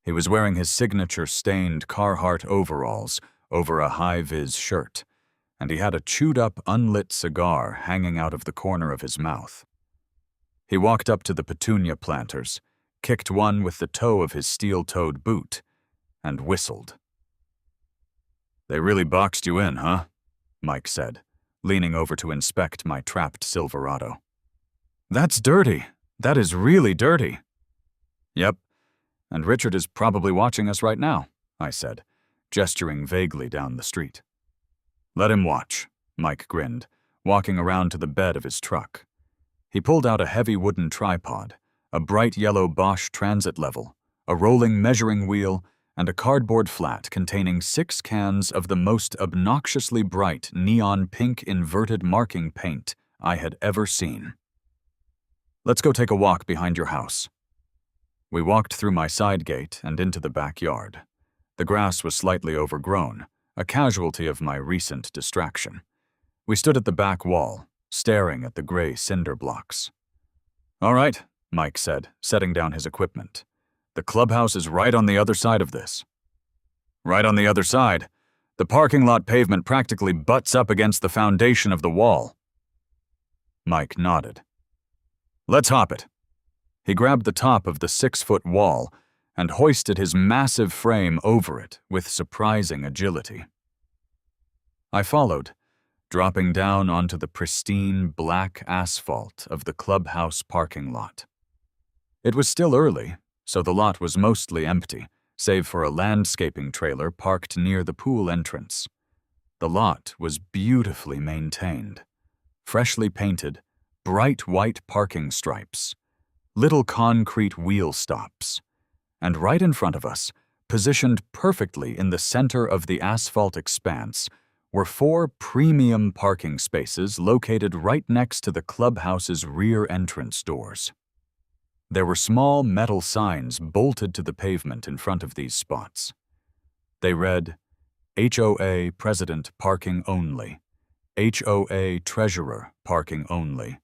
He was wearing his signature-stained Carhartt overalls over a high-vis shirt, and he had a chewed-up, unlit cigar hanging out of the corner of his mouth. He walked up to the petunia planters, kicked one with the toe of his steel-toed boot, and whistled. "They really boxed you in, huh?" Mike said, leaning over to inspect my trapped Silverado. "That's dirty. That is really dirty." "Yep, and Richard is probably watching us right now," I said, gesturing vaguely down the street. "Let him watch," Mike grinned, walking around to the bed of his truck. He pulled out a heavy wooden tripod, a bright yellow Bosch transit level, a rolling measuring wheel, and a cardboard flat containing 6 cans of the most obnoxiously bright neon pink inverted marking paint I had ever seen. "Let's go take a walk behind your house." We walked through my side gate and into the backyard. The grass was slightly overgrown, a casualty of my recent distraction. We stood at the back wall, staring at the gray cinder blocks. "All right," Mike said, setting down his equipment. "The clubhouse is right on the other side of this." "Right on the other side? The parking lot pavement practically butts up against the foundation of the wall." Mike nodded. "Let's hop it." He grabbed the top of the 6-foot wall and hoisted his massive frame over it with surprising agility. I followed, dropping down onto the pristine black asphalt of the clubhouse parking lot. It was still early, so the lot was mostly empty, save for a landscaping trailer parked near the pool entrance. The lot was beautifully maintained. Freshly painted, bright white parking stripes, little concrete wheel stops, and right in front of us, positioned perfectly in the center of the asphalt expanse, were 4 premium parking spaces located right next to the clubhouse's rear entrance doors. There were small metal signs bolted to the pavement in front of these spots. They read, HOA President Parking Only, HOA Treasurer Parking Only,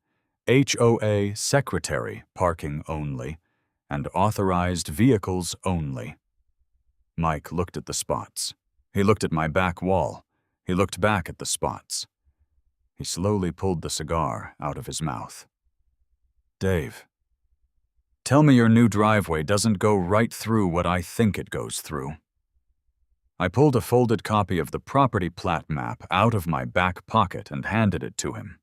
HOA Secretary Parking Only, and Authorized Vehicles Only. Mike looked at the spots. He looked at my back wall. He looked back at the spots. He slowly pulled the cigar out of his mouth. "Dave, tell me your new driveway doesn't go right through what I think it goes through." I pulled a folded copy of the property plat map out of my back pocket and handed it to him.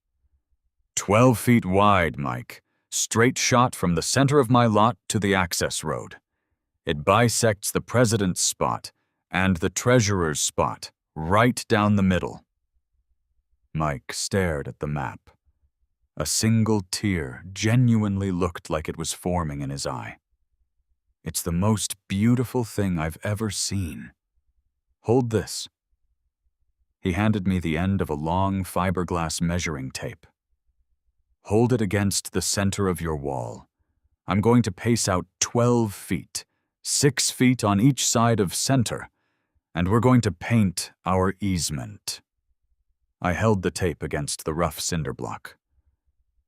12 feet wide, Mike, straight shot from the center of my lot to the access road. It bisects the president's spot and the treasurer's spot right down the middle. Mike stared at the map. A single tear genuinely looked like it was forming in his eye. "It's the most beautiful thing I've ever seen. Hold this." He handed me the end of a long fiberglass measuring tape. "Hold it against the center of your wall. I'm going to pace out 12 feet, 6 feet on each side of center, and we're going to paint our easement." I held the tape against the rough cinder block.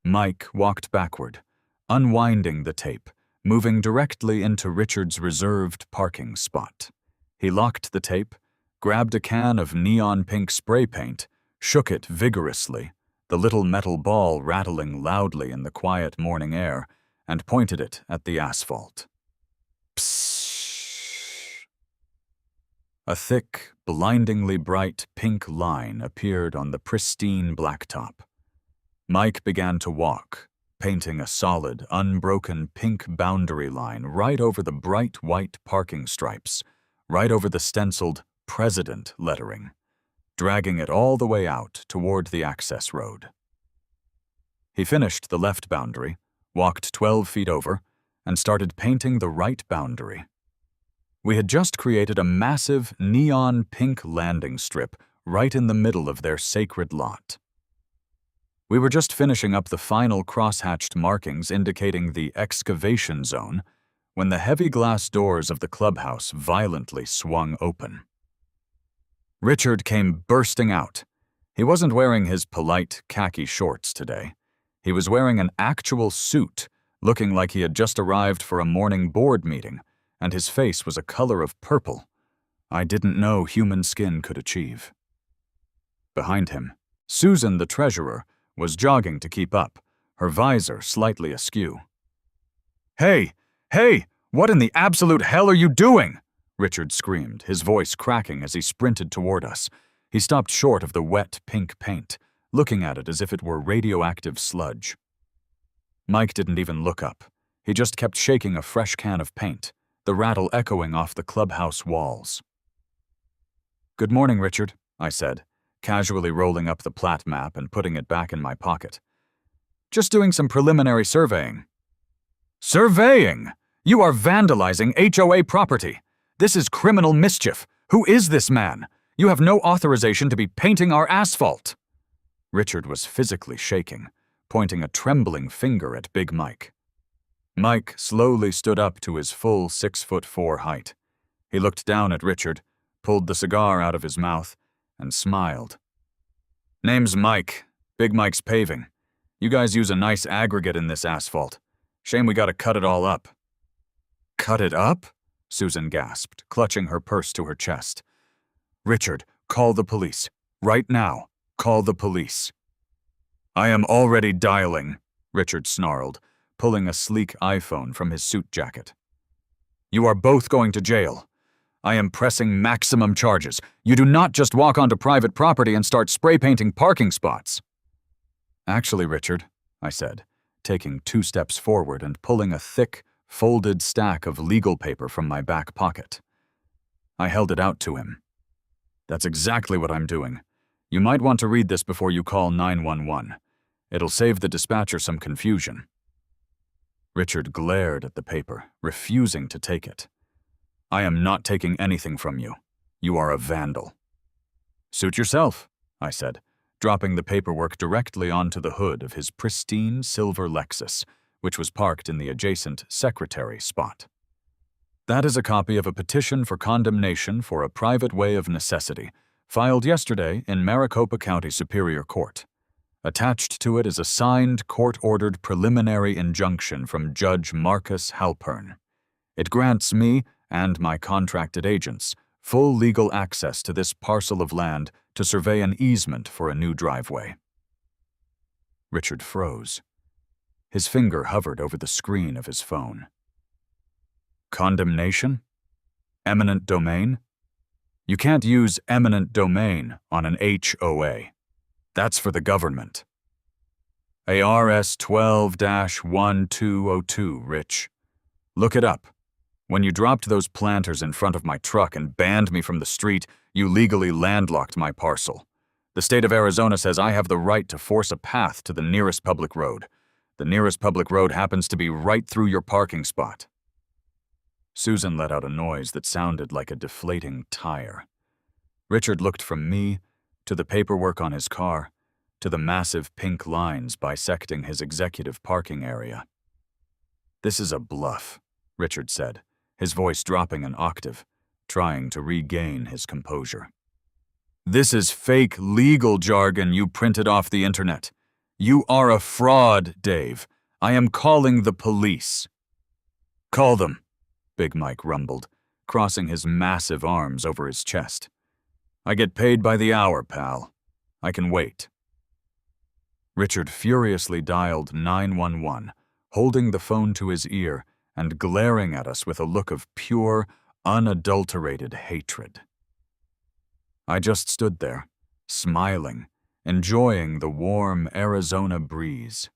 Mike walked backward, unwinding the tape, moving directly into Richard's reserved parking spot. He locked the tape, grabbed a can of neon pink spray paint, shook it vigorously, the little metal ball rattling loudly in the quiet morning air, and pointed it at the asphalt. Psst. A thick, blindingly bright pink line appeared on the pristine blacktop. Mike began to walk, painting a solid, unbroken pink boundary line right over the bright white parking stripes, right over the stenciled President lettering, dragging it all the way out toward the access road. He finished the left boundary, walked 12 feet over, and started painting the right boundary. We had just created a massive neon pink landing strip right in the middle of their sacred lot. We were just finishing up the final cross-hatched markings indicating the excavation zone when the heavy glass doors of the clubhouse violently swung open. Richard came bursting out. He wasn't wearing his polite khaki shorts today. He was wearing an actual suit, looking like he had just arrived for a morning board meeting, and his face was a color of purple I didn't know human skin could achieve. Behind him, Susan, the treasurer, was jogging to keep up, her visor slightly askew. "Hey! Hey! What in the absolute hell are you doing?" Richard screamed, his voice cracking as he sprinted toward us. He stopped short of the wet pink paint, looking at it as if it were radioactive sludge. Mike didn't even look up. He just kept shaking a fresh can of paint, the rattle echoing off the clubhouse walls. "Good morning, Richard," I said, casually rolling up the plat map and putting it back in my pocket. "Just doing some preliminary surveying." "Surveying? You are vandalizing HOA property. This is criminal mischief. Who is this man? You have no authorization to be painting our asphalt." Richard was physically shaking, pointing a trembling finger at Big Mike. Mike slowly stood up to his full 6'4" height. He looked down at Richard, pulled the cigar out of his mouth, and smiled. "Name's Mike. Big Mike's Paving. You guys use a nice aggregate in this asphalt. Shame we gotta cut it all up." "Cut it up?" Susan gasped, clutching her purse to her chest. "Richard, call the police. Right now, call the police." "I am already dialing," Richard snarled, pulling a sleek iPhone from his suit jacket. "You are both going to jail. I am pressing maximum charges. You do not just walk onto private property and start spray painting parking spots." "Actually, Richard," I said, taking 2 steps forward and pulling a thick, folded stack of legal paper from my back pocket. I held it out to him. "That's exactly what I'm doing. You might want to read this before you call 911. It'll save the dispatcher some confusion." Richard glared at the paper, refusing to take it. "I am not taking anything from you. You are a vandal." "Suit yourself," I said, dropping the paperwork directly onto the hood of his pristine silver Lexus, which was parked in the adjacent secretary spot. "That is a copy of a petition for condemnation for a private way of necessity, filed yesterday in Maricopa County Superior Court. Attached to it is a signed, court-ordered preliminary injunction from Judge Marcus Halpern. It grants me and my contracted agents full legal access to this parcel of land to survey an easement for a new driveway." Richard froze. His finger hovered over the screen of his phone. "Condemnation? Eminent domain? You can't use eminent domain on an HOA. That's for the government. ARS 12-1202, Rich. Look it up. When you dropped those planters in front of my truck and banned me from the street, you legally landlocked my parcel. The state of Arizona says I have the right to force a path to the nearest public road. The nearest public road happens to be right through your parking spot." Susan let out a noise that sounded like a deflating tire. Richard looked from me to the paperwork on his car to the massive pink lines bisecting his executive parking area. "This is a bluff," Richard said, his voice dropping an octave, trying to regain his composure. "This is fake legal jargon you printed off the internet. You are a fraud, Dave. I am calling the police." "Call them," Big Mike rumbled, crossing his massive arms over his chest. "I get paid by the hour, pal. I can wait." Richard furiously dialed 911, holding the phone to his ear and glaring at us with a look of pure, unadulterated hatred. I just stood there, smiling, enjoying the warm Arizona breeze.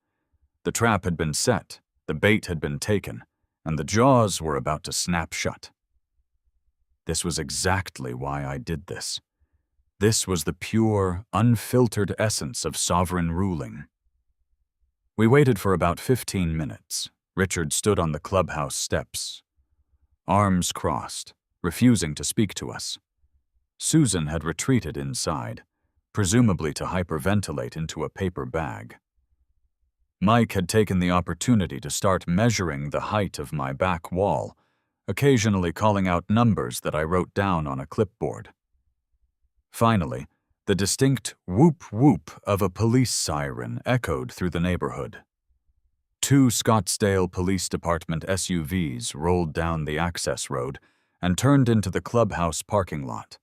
The trap had been set, the bait had been taken, and the jaws were about to snap shut. This was exactly why I did this. This was the pure, unfiltered essence of sovereign ruling. We waited for about 15 minutes. Richard stood on the clubhouse steps, arms crossed, refusing to speak to us. Susan had retreated inside, presumably to hyperventilate into a paper bag. Mike had taken the opportunity to start measuring the height of my back wall, occasionally calling out numbers that I wrote down on a clipboard. Finally, the distinct whoop-whoop of a police siren echoed through the neighborhood. 2 Scottsdale Police Department SUVs rolled down the access road and turned into the Clubhouse parking lot,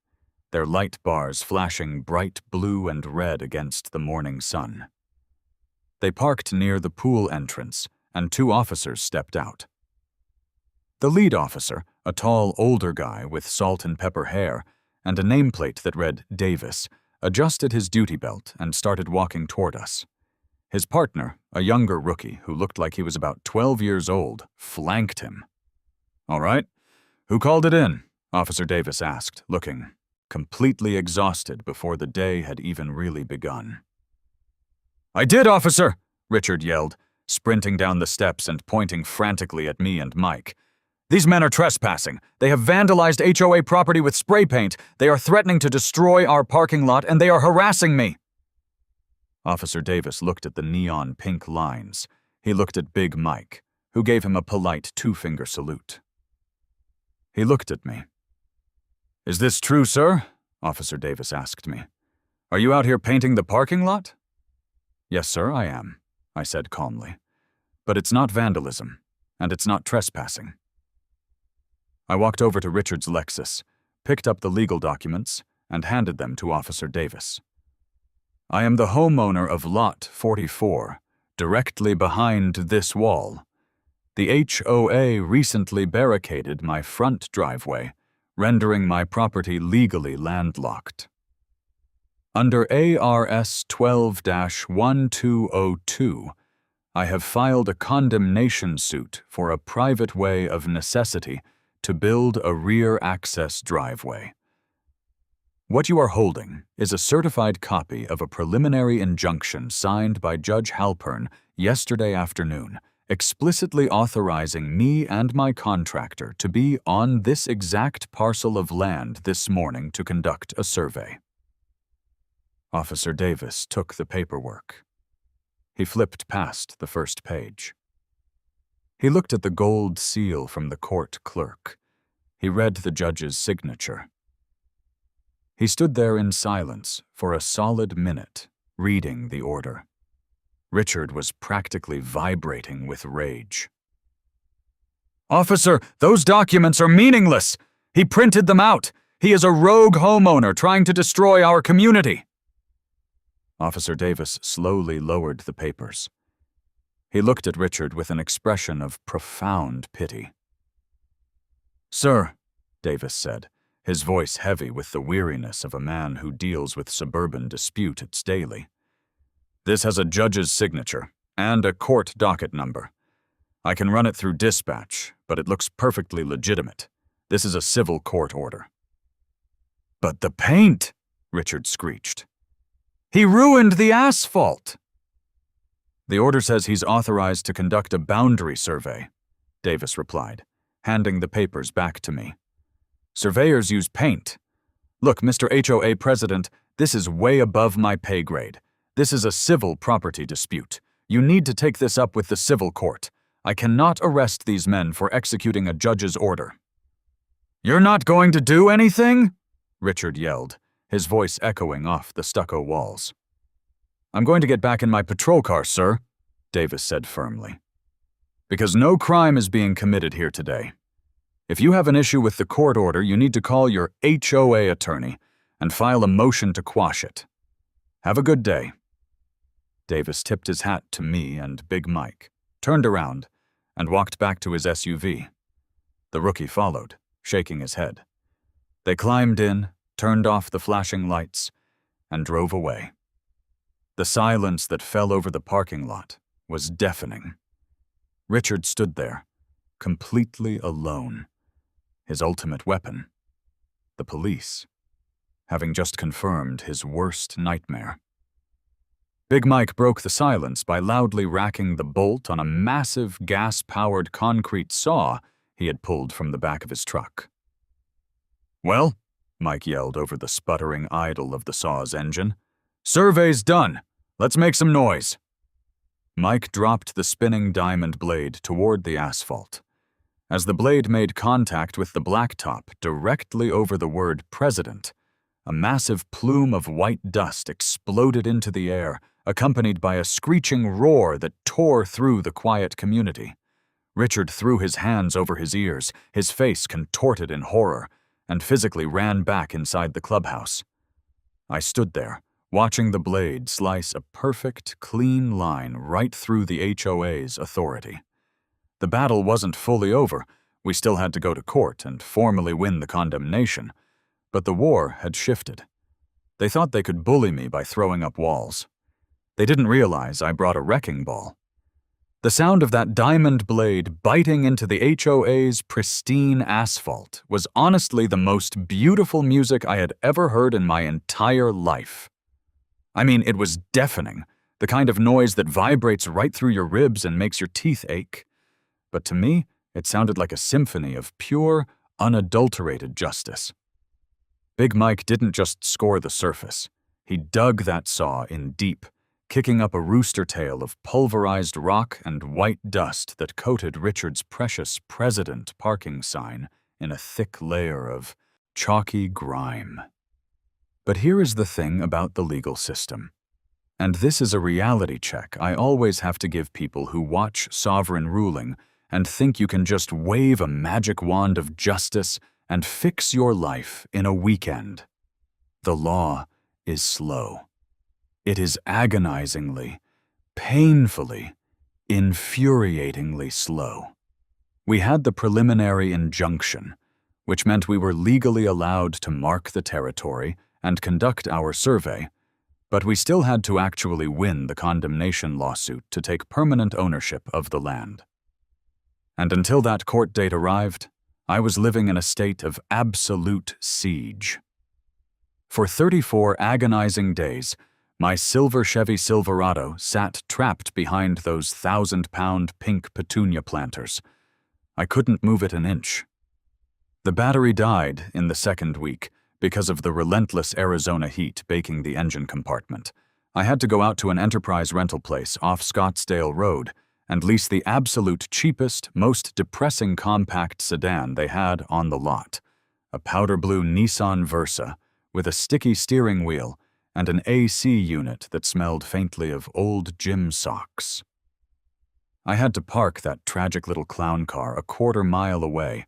their light bars flashing bright blue and red against the morning sun. They parked near the pool entrance, and 2 officers stepped out. The lead officer, a tall, older guy with salt and pepper hair and a nameplate that read Davis, adjusted his duty belt and started walking toward us. His partner, a younger rookie who looked like he was about 12 years old, flanked him. "All right, who called it in?" Officer Davis asked, looking completely exhausted before the day had even really begun. "I did, officer!" Richard yelled, sprinting down the steps and pointing frantically at me and Mike. "These men are trespassing. They have vandalized HOA property with spray paint. They are threatening to destroy our parking lot, and they are harassing me." Officer Davis looked at the neon pink lines. He looked at Big Mike, who gave him a polite 2-finger salute. He looked at me. "Is this true, sir?" Officer Davis asked me. "Are you out here painting the parking lot?" "Yes, sir, I am," I said calmly. "But it's not vandalism, and it's not trespassing." I walked over to Richard's Lexus, picked up the legal documents, and handed them to Officer Davis. "I am the homeowner of Lot 44, directly behind this wall. The HOA recently barricaded my front driveway, rendering my property legally landlocked. Under ARS 12-1202, I have filed a condemnation suit for a private way of necessity to build a rear access driveway. What you are holding is a certified copy of a preliminary injunction signed by Judge Halpern yesterday afternoon, explicitly authorizing me and my contractor to be on this exact parcel of land this morning to conduct a survey." Officer Davis took the paperwork. He flipped past the first page. He looked at the gold seal from the court clerk. He read the judge's signature. He stood there in silence for a solid minute, reading the order. Richard was practically vibrating with rage. "Officer, those documents are meaningless! He printed them out! He is a rogue homeowner trying to destroy our community!" Officer Davis slowly lowered the papers. He looked at Richard with an expression of profound pity. "Sir," Davis said, his voice heavy with the weariness of a man who deals with suburban disputes daily, "this has a judge's signature and a court docket number. I can run it through dispatch, but it looks perfectly legitimate. This is a civil court order." "But the paint!" Richard screeched. "He ruined the asphalt!" "The order says he's authorized to conduct a boundary survey," Davis replied, handing the papers back to me. "Surveyors use paint. Look, Mr. HOA President, this is way above my pay grade. This is a civil property dispute. You need to take this up with the civil court. I cannot arrest these men for executing a judge's order." "You're not going to do anything?" Richard yelled, his voice echoing off the stucco walls. "I'm going to get back in my patrol car, sir," Davis said firmly. "Because no crime is being committed here today. If you have an issue with the court order, you need to call your HOA attorney and file a motion to quash it. Have a good day." Davis tipped his hat to me and Big Mike, turned around, and walked back to his SUV. The rookie followed, shaking his head. They climbed in, turned off the flashing lights, and drove away. The silence that fell over the parking lot was deafening. Richard stood there, completely alone. His ultimate weapon, the police, having just confirmed his worst nightmare. Big Mike broke the silence by loudly racking the bolt on a massive gas-powered concrete saw he had pulled from the back of his truck. "Well," Mike yelled over the sputtering idle of the saw's engine, "survey's done. Let's make some noise." Mike dropped the spinning diamond blade toward the asphalt. As the blade made contact with the blacktop directly over the word president, a massive plume of white dust exploded into the air, accompanied by a screeching roar that tore through the quiet community. Richard threw his hands over his ears, his face contorted in horror, and physically ran back inside the clubhouse. I stood there, watching the blade slice a perfect, clean line right through the HOA's authority. The battle wasn't fully over. We still had to go to court and formally win the condemnation, but the war had shifted. They thought they could bully me by throwing up walls. They didn't realize I brought a wrecking ball. The sound of that diamond blade biting into the HOA's pristine asphalt was honestly the most beautiful music I had ever heard in my entire life. I mean, it was deafening, the kind of noise that vibrates right through your ribs and makes your teeth ache. But to me, it sounded like a symphony of pure, unadulterated justice. Big Mike didn't just score the surface. He dug that saw in deep, kicking up a rooster tail of pulverized rock and white dust that coated Richard's precious President parking sign in a thick layer of chalky grime. But here is the thing about the legal system. And this is a reality check I always have to give people who watch sovereign ruling and think you can just wave a magic wand of justice and fix your life in a weekend. The law is slow. It is agonizingly, painfully, infuriatingly slow. We had the preliminary injunction, which meant we were legally allowed to mark the territory and conduct our survey, but we still had to actually win the condemnation lawsuit to take permanent ownership of the land. And until that court date arrived, I was living in a state of absolute siege. For 34 agonizing days, my silver Chevy Silverado sat trapped behind those 1,000-pound pink petunia planters. I couldn't move it an inch. The battery died in the second week because of the relentless Arizona heat baking the engine compartment. I had to go out to an enterprise rental place off Scottsdale Road and lease the absolute cheapest, most depressing compact sedan they had on the lot, a powder blue Nissan Versa with a sticky steering wheel and an AC unit that smelled faintly of old gym socks. I had to park that tragic little clown car a quarter-mile away,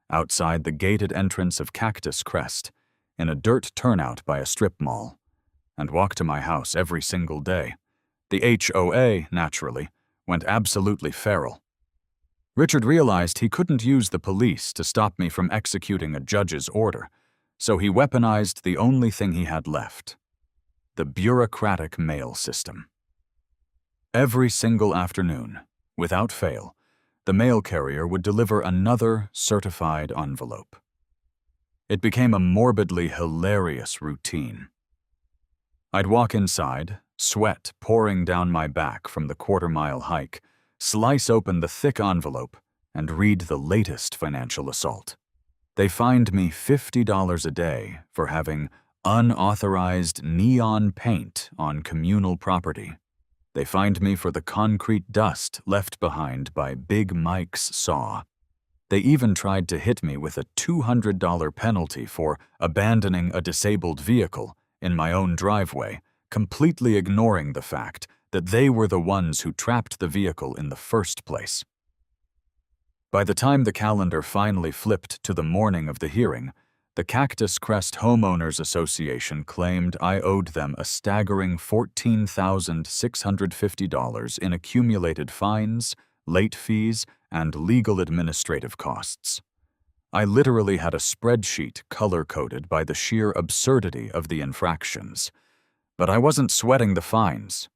outside the gated entrance of Cactus Crest, in a dirt turnout by a strip mall, and walk to my house every single day. The HOA, naturally, went absolutely feral. Richard realized he couldn't use the police to stop me from executing a judge's order, so he weaponized the only thing he had left: the bureaucratic mail system. Every single afternoon, without fail, the mail carrier would deliver another certified envelope. It became a morbidly hilarious routine. I'd walk inside, sweat pouring down my back from the quarter-mile hike, slice open the thick envelope, and read the latest financial assault. They fined me $50 a day for having unauthorized neon paint on communal property. They fined me for the concrete dust left behind by Big Mike's saw. They even tried to hit me with a $200 penalty for abandoning a disabled vehicle in my own driveway, completely ignoring the fact that they were the ones who trapped the vehicle in the first place. By the time the calendar finally flipped to the morning of the hearing, the Cactus Crest Homeowners Association claimed I owed them a staggering $14,650 in accumulated fines, late fees, and legal administrative costs. I literally had a spreadsheet color-coded by the sheer absurdity of the infractions. But I wasn't sweating the fines.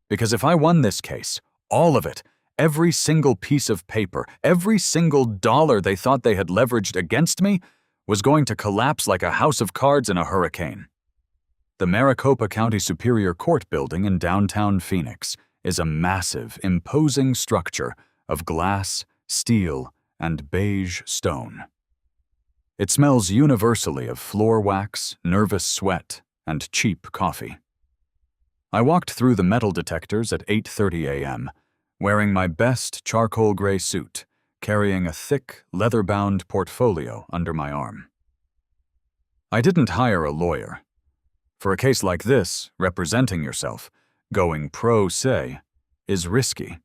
Because if I won this case, all of it, every single piece of paper, every single dollar they thought they had leveraged against me, was going to collapse like a house of cards in a hurricane. The Maricopa County Superior Court building in downtown Phoenix is a massive, imposing structure of glass, steel, and beige stone. It smells universally of floor wax, nervous sweat, and cheap coffee. I walked through the metal detectors at 8:30 a.m., wearing my best charcoal gray suit, carrying a thick, leather-bound portfolio under my arm. I didn't hire a lawyer. For a case like this, representing yourself, Going pro se is risky,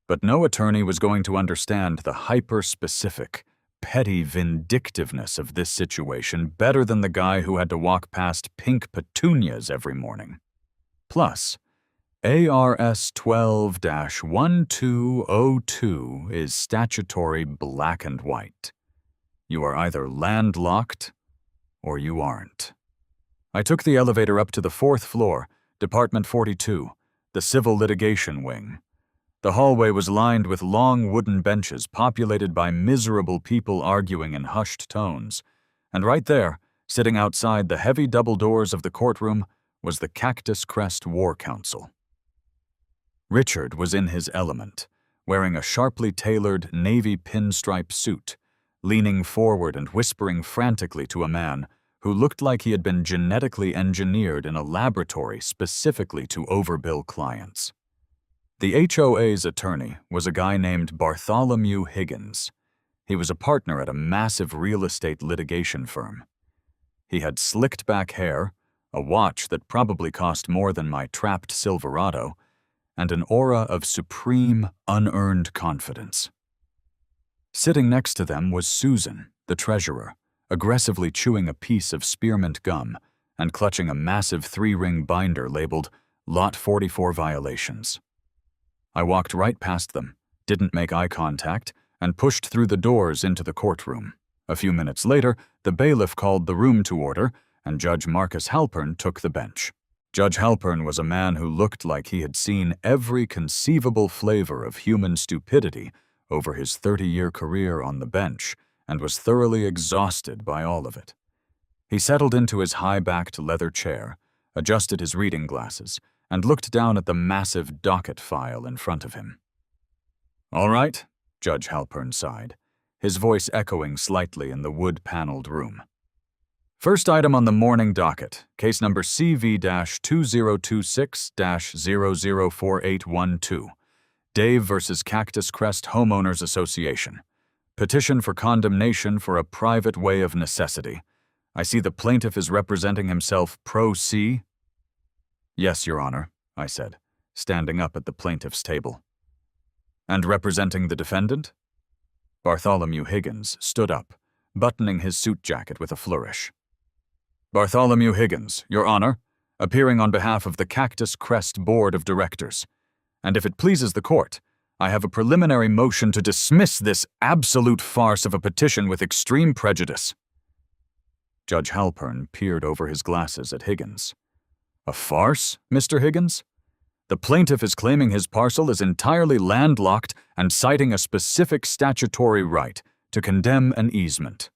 but no attorney was going to understand the hyper-specific, petty vindictiveness of this situation better than the guy who had to walk past pink petunias every morning. Plus, ARS 12-1202 is statutory black and white. You are either landlocked or you aren't. I took the elevator up to the 4th floor, Department 42, the civil litigation wing. The hallway was lined with long wooden benches populated by miserable people arguing in hushed tones, and right there, sitting outside the heavy double doors of the courtroom, was the Cactus Crest War Council. Richard was in his element, wearing a sharply tailored navy pinstripe suit, leaning forward and whispering frantically to a man who looked like he had been genetically engineered in a laboratory specifically to overbill clients. The HOA's attorney was a guy named Bartholomew Higgins. He was a partner at a massive real estate litigation firm. He had slicked back hair, a watch that probably cost more than my trapped Silverado, and an aura of supreme, unearned confidence. Sitting next to them was Susan, the treasurer, aggressively chewing a piece of spearmint gum and clutching a massive 3-ring binder labeled Lot 44 Violations. I walked right past them, didn't make eye contact, and pushed through the doors into the courtroom. A few minutes later, the bailiff called the room to order, and Judge Marcus Halpern took the bench. Judge Halpern was a man who looked like he had seen every conceivable flavor of human stupidity over his 30-year career on the bench and was thoroughly exhausted by all of it. He settled into his high-backed leather chair, adjusted his reading glasses, and looked down at the massive docket file in front of him. "All right," Judge Halpern sighed, his voice echoing slightly in the wood-paneled room. "First item on the morning docket, case number CV-2026-004812, Dave versus Cactus Crest Homeowners Association. Petition for condemnation for a private way of necessity. I see the plaintiff is representing himself pro se." "Yes, Your Honor," I said, standing up at the plaintiff's table. "And representing the defendant?" Bartholomew Higgins stood up, buttoning his suit jacket with a flourish. "Bartholomew Higgins, Your Honor, appearing on behalf of the Cactus Crest Board of Directors. And if it pleases the court, I have a preliminary motion to dismiss this absolute farce of a petition with extreme prejudice." Judge Halpern peered over his glasses at Higgins. "A farce, Mr. Higgins? The plaintiff is claiming his parcel is entirely landlocked and citing a specific statutory right to condemn an easement.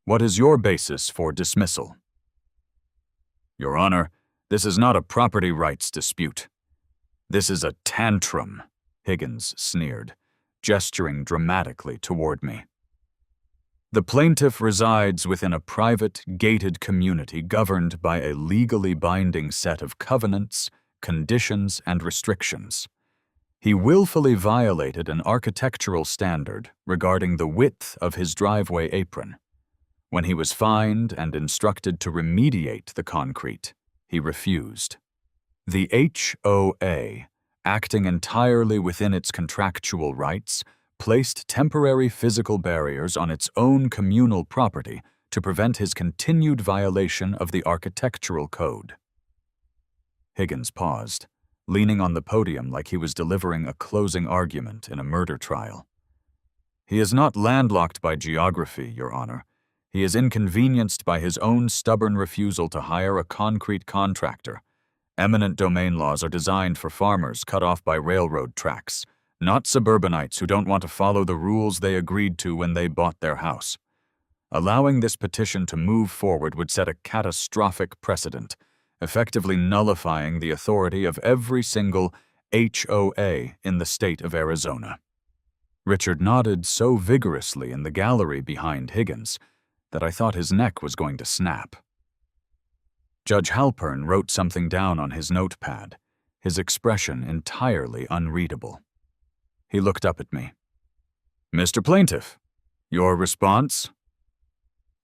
What is your basis for dismissal?" "Your Honor, this is not a property rights dispute. This is a tantrum," Higgins sneered, gesturing dramatically toward me. "The plaintiff resides within a private, gated community governed by a legally binding set of covenants, conditions, and restrictions. He willfully violated an architectural standard regarding the width of his driveway apron. When he was fined and instructed to remediate the concrete, he refused. The HOA, acting entirely within its contractual rights, placed temporary physical barriers on its own communal property to prevent his continued violation of the architectural code." Higgins paused, leaning on the podium like he was delivering a closing argument in a murder trial. "He is not landlocked by geography, Your Honor. He is inconvenienced by his own stubborn refusal to hire a concrete contractor. Eminent domain laws are designed for farmers cut off by railroad tracks, not suburbanites who don't want to follow the rules they agreed to when they bought their house. Allowing this petition to move forward would set a catastrophic precedent, effectively nullifying the authority of every single HOA in the state of Arizona." Richard nodded so vigorously in the gallery behind Higgins that I thought his neck was going to snap. Judge Halpern wrote something down on his notepad, his expression entirely unreadable. He looked up at me. "Mr. Plaintiff, your response?"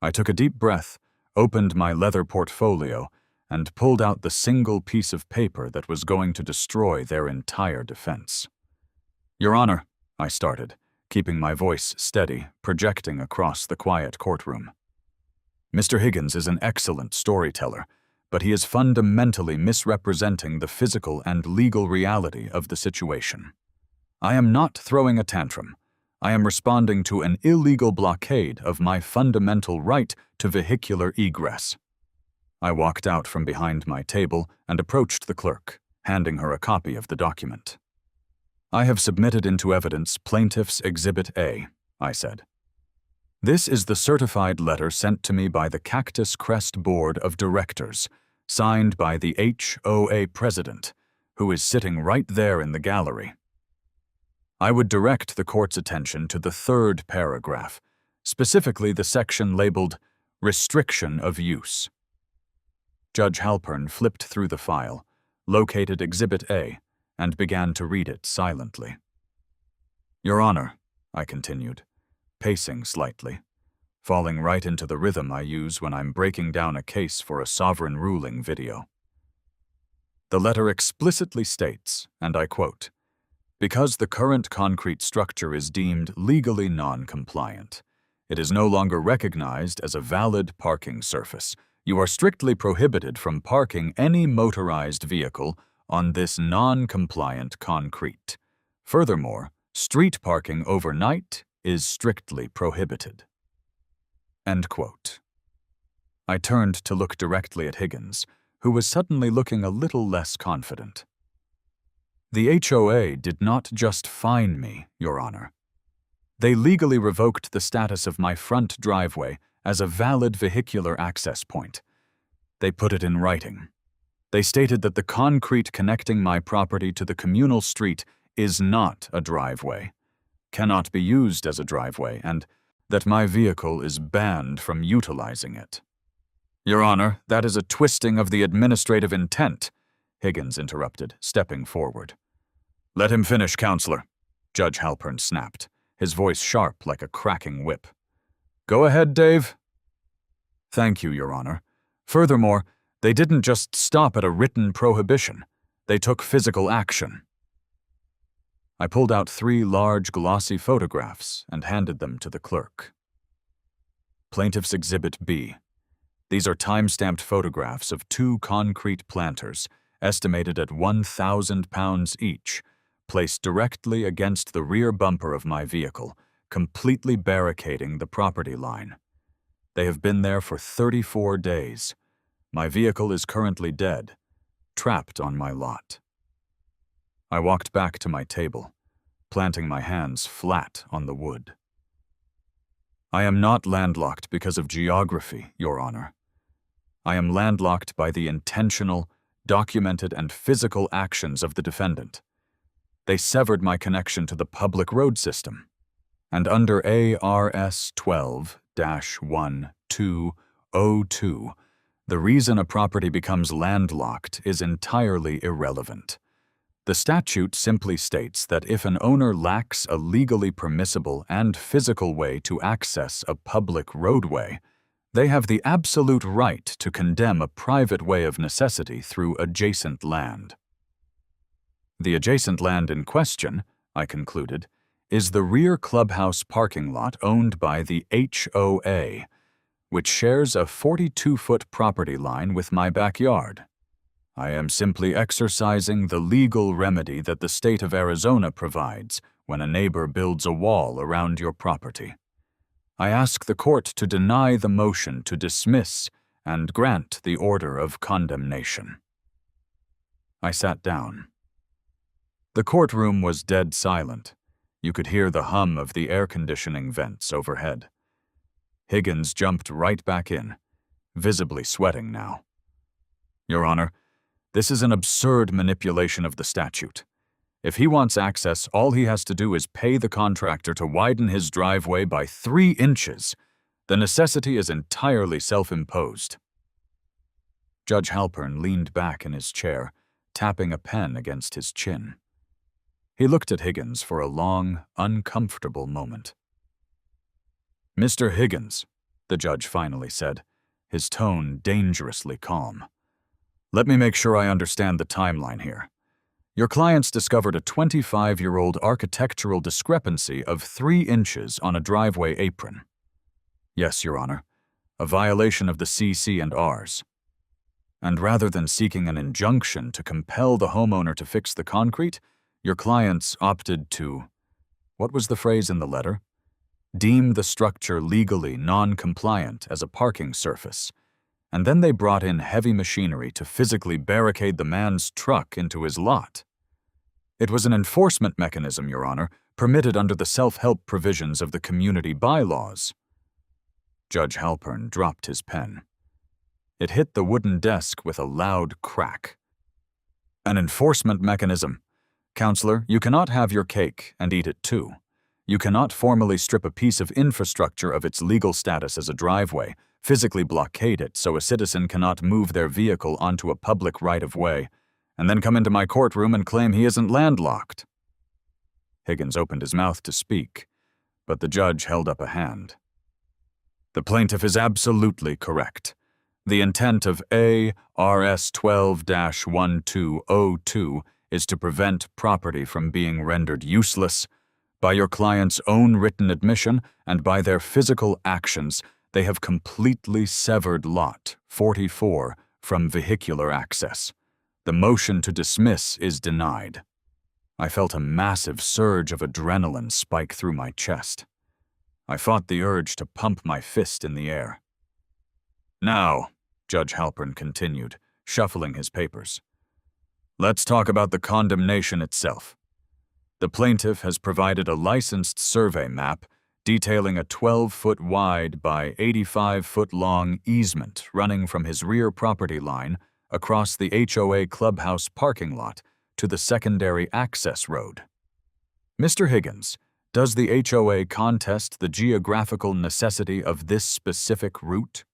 I took a deep breath, opened my leather portfolio, and pulled out the single piece of paper that was going to destroy their entire defense. "Your Honor," I started, keeping my voice steady, projecting across the quiet courtroom. "Mr. Higgins is an excellent storyteller, but he is fundamentally misrepresenting the physical and legal reality of the situation. I am not throwing a tantrum. I am responding to an illegal blockade of my fundamental right to vehicular egress." I walked out from behind my table and approached the clerk, handing her a copy of the document. "I have submitted into evidence Plaintiff's Exhibit A," I said. "This is the certified letter sent to me by the Cactus Crest Board of Directors, signed by the HOA president, who is sitting right there in the gallery." I would direct the court's attention to the third paragraph, specifically the section labeled Restriction of Use. Judge Halpern flipped through the file, located Exhibit A, and began to read it silently. "Your Honor," I continued, pacing slightly, falling right into the rhythm I use when I'm breaking down a case for a sovereign ruling video. "The letter explicitly states, and I quote, 'Because the current concrete structure is deemed legally non-compliant, it is no longer recognized as a valid parking surface. You are strictly prohibited from parking any motorized vehicle on this non-compliant concrete. Furthermore, street parking overnight is strictly prohibited.'" End quote. I turned to look directly at Higgins, who was suddenly looking a little less confident. "The HOA did not just fine me, Your Honor. They legally revoked the status of my front driveway as a valid vehicular access point. They put it in writing. They stated that the concrete connecting my property to the communal street is not a driveway, cannot be used as a driveway, and that my vehicle is banned from utilizing it." "Your Honor, that is a twisting of the administrative intent," Higgins interrupted, stepping forward. "Let him finish, Counselor," Judge Halpern snapped, his voice sharp like a cracking whip. "Go ahead, Dave." "Thank you, Your Honor. Furthermore, they didn't just stop at a written prohibition. They took physical action." I pulled out 3 large glossy photographs and handed them to the clerk. Plaintiff's Exhibit B. These are time-stamped photographs of 2 concrete planters, estimated at 1,000 pounds each, placed directly against the rear bumper of my vehicle, completely barricading the property line. They have been there for 34 days. My vehicle is currently dead, trapped on my lot. I walked back to my table, planting my hands flat on the wood. "I am not landlocked because of geography, Your Honor. I am landlocked by the intentional, documented, and physical actions of the defendant. They severed my connection to the public road system, and under ARS 12-1202, the reason a property becomes landlocked is entirely irrelevant. The statute simply states that if an owner lacks a legally permissible and physical way to access a public roadway, they have the absolute right to condemn a private way of necessity through adjacent land. The adjacent land in question, I concluded, is the rear clubhouse parking lot owned by the HOA, which shares a 42-foot property line with my backyard. I am simply exercising the legal remedy that the state of Arizona provides when a neighbor builds a wall around your property. I ask the court to deny the motion to dismiss and grant the order of condemnation. I sat down. The courtroom was dead silent. You could hear the hum of the air conditioning vents overhead. Higgins jumped right back in, visibly sweating now. "Your Honor, this is an absurd manipulation of the statute. If he wants access, all he has to do is pay the contractor to widen his driveway by 3 inches. The necessity is entirely self-imposed." Judge Halpern leaned back in his chair, tapping a pen against his chin. He looked at Higgins for a long, uncomfortable moment. "Mr. Higgins," the judge finally said, his tone dangerously calm, Let me make sure I understand the timeline here. Your clients discovered a 25-year-old architectural discrepancy of 3 inches on a driveway apron. Yes, Your Honor, a violation of the CC and Rs. And rather than seeking an injunction to compel the homeowner to fix the concrete, your clients opted to, what was the phrase in the letter? Deem the structure legally non-compliant as a parking surface. And then they brought in heavy machinery to physically barricade the man's truck into his lot. It was an enforcement mechanism, Your Honor, permitted under the self-help provisions of the community bylaws. Judge Halpern dropped his pen. It hit the wooden desk with a loud crack. An enforcement mechanism. Counselor, you cannot have your cake and eat it too. You cannot formally strip a piece of infrastructure of its legal status as a driveway, physically blockade it so a citizen cannot move their vehicle onto a public right-of-way, and then come into my courtroom and claim he isn't landlocked. Higgins opened his mouth to speak, but the judge held up a hand. The plaintiff is absolutely correct. The intent of A.R.S. 12-1202 is to prevent property from being rendered useless. By your client's own written admission and by their physical actions, they have completely severed Lot 44 from vehicular access. The motion to dismiss is denied. I felt a massive surge of adrenaline spike through my chest. I fought the urge to pump my fist in the air. Now, Judge Halpern continued, shuffling his papers, let's talk about the condemnation itself. The plaintiff has provided a licensed survey map detailing a 12-foot wide by 85-foot long easement running from his rear property line across the HOA Clubhouse parking lot to the secondary access road. Mr. Higgins, does the HOA contest the geographical necessity of this specific route?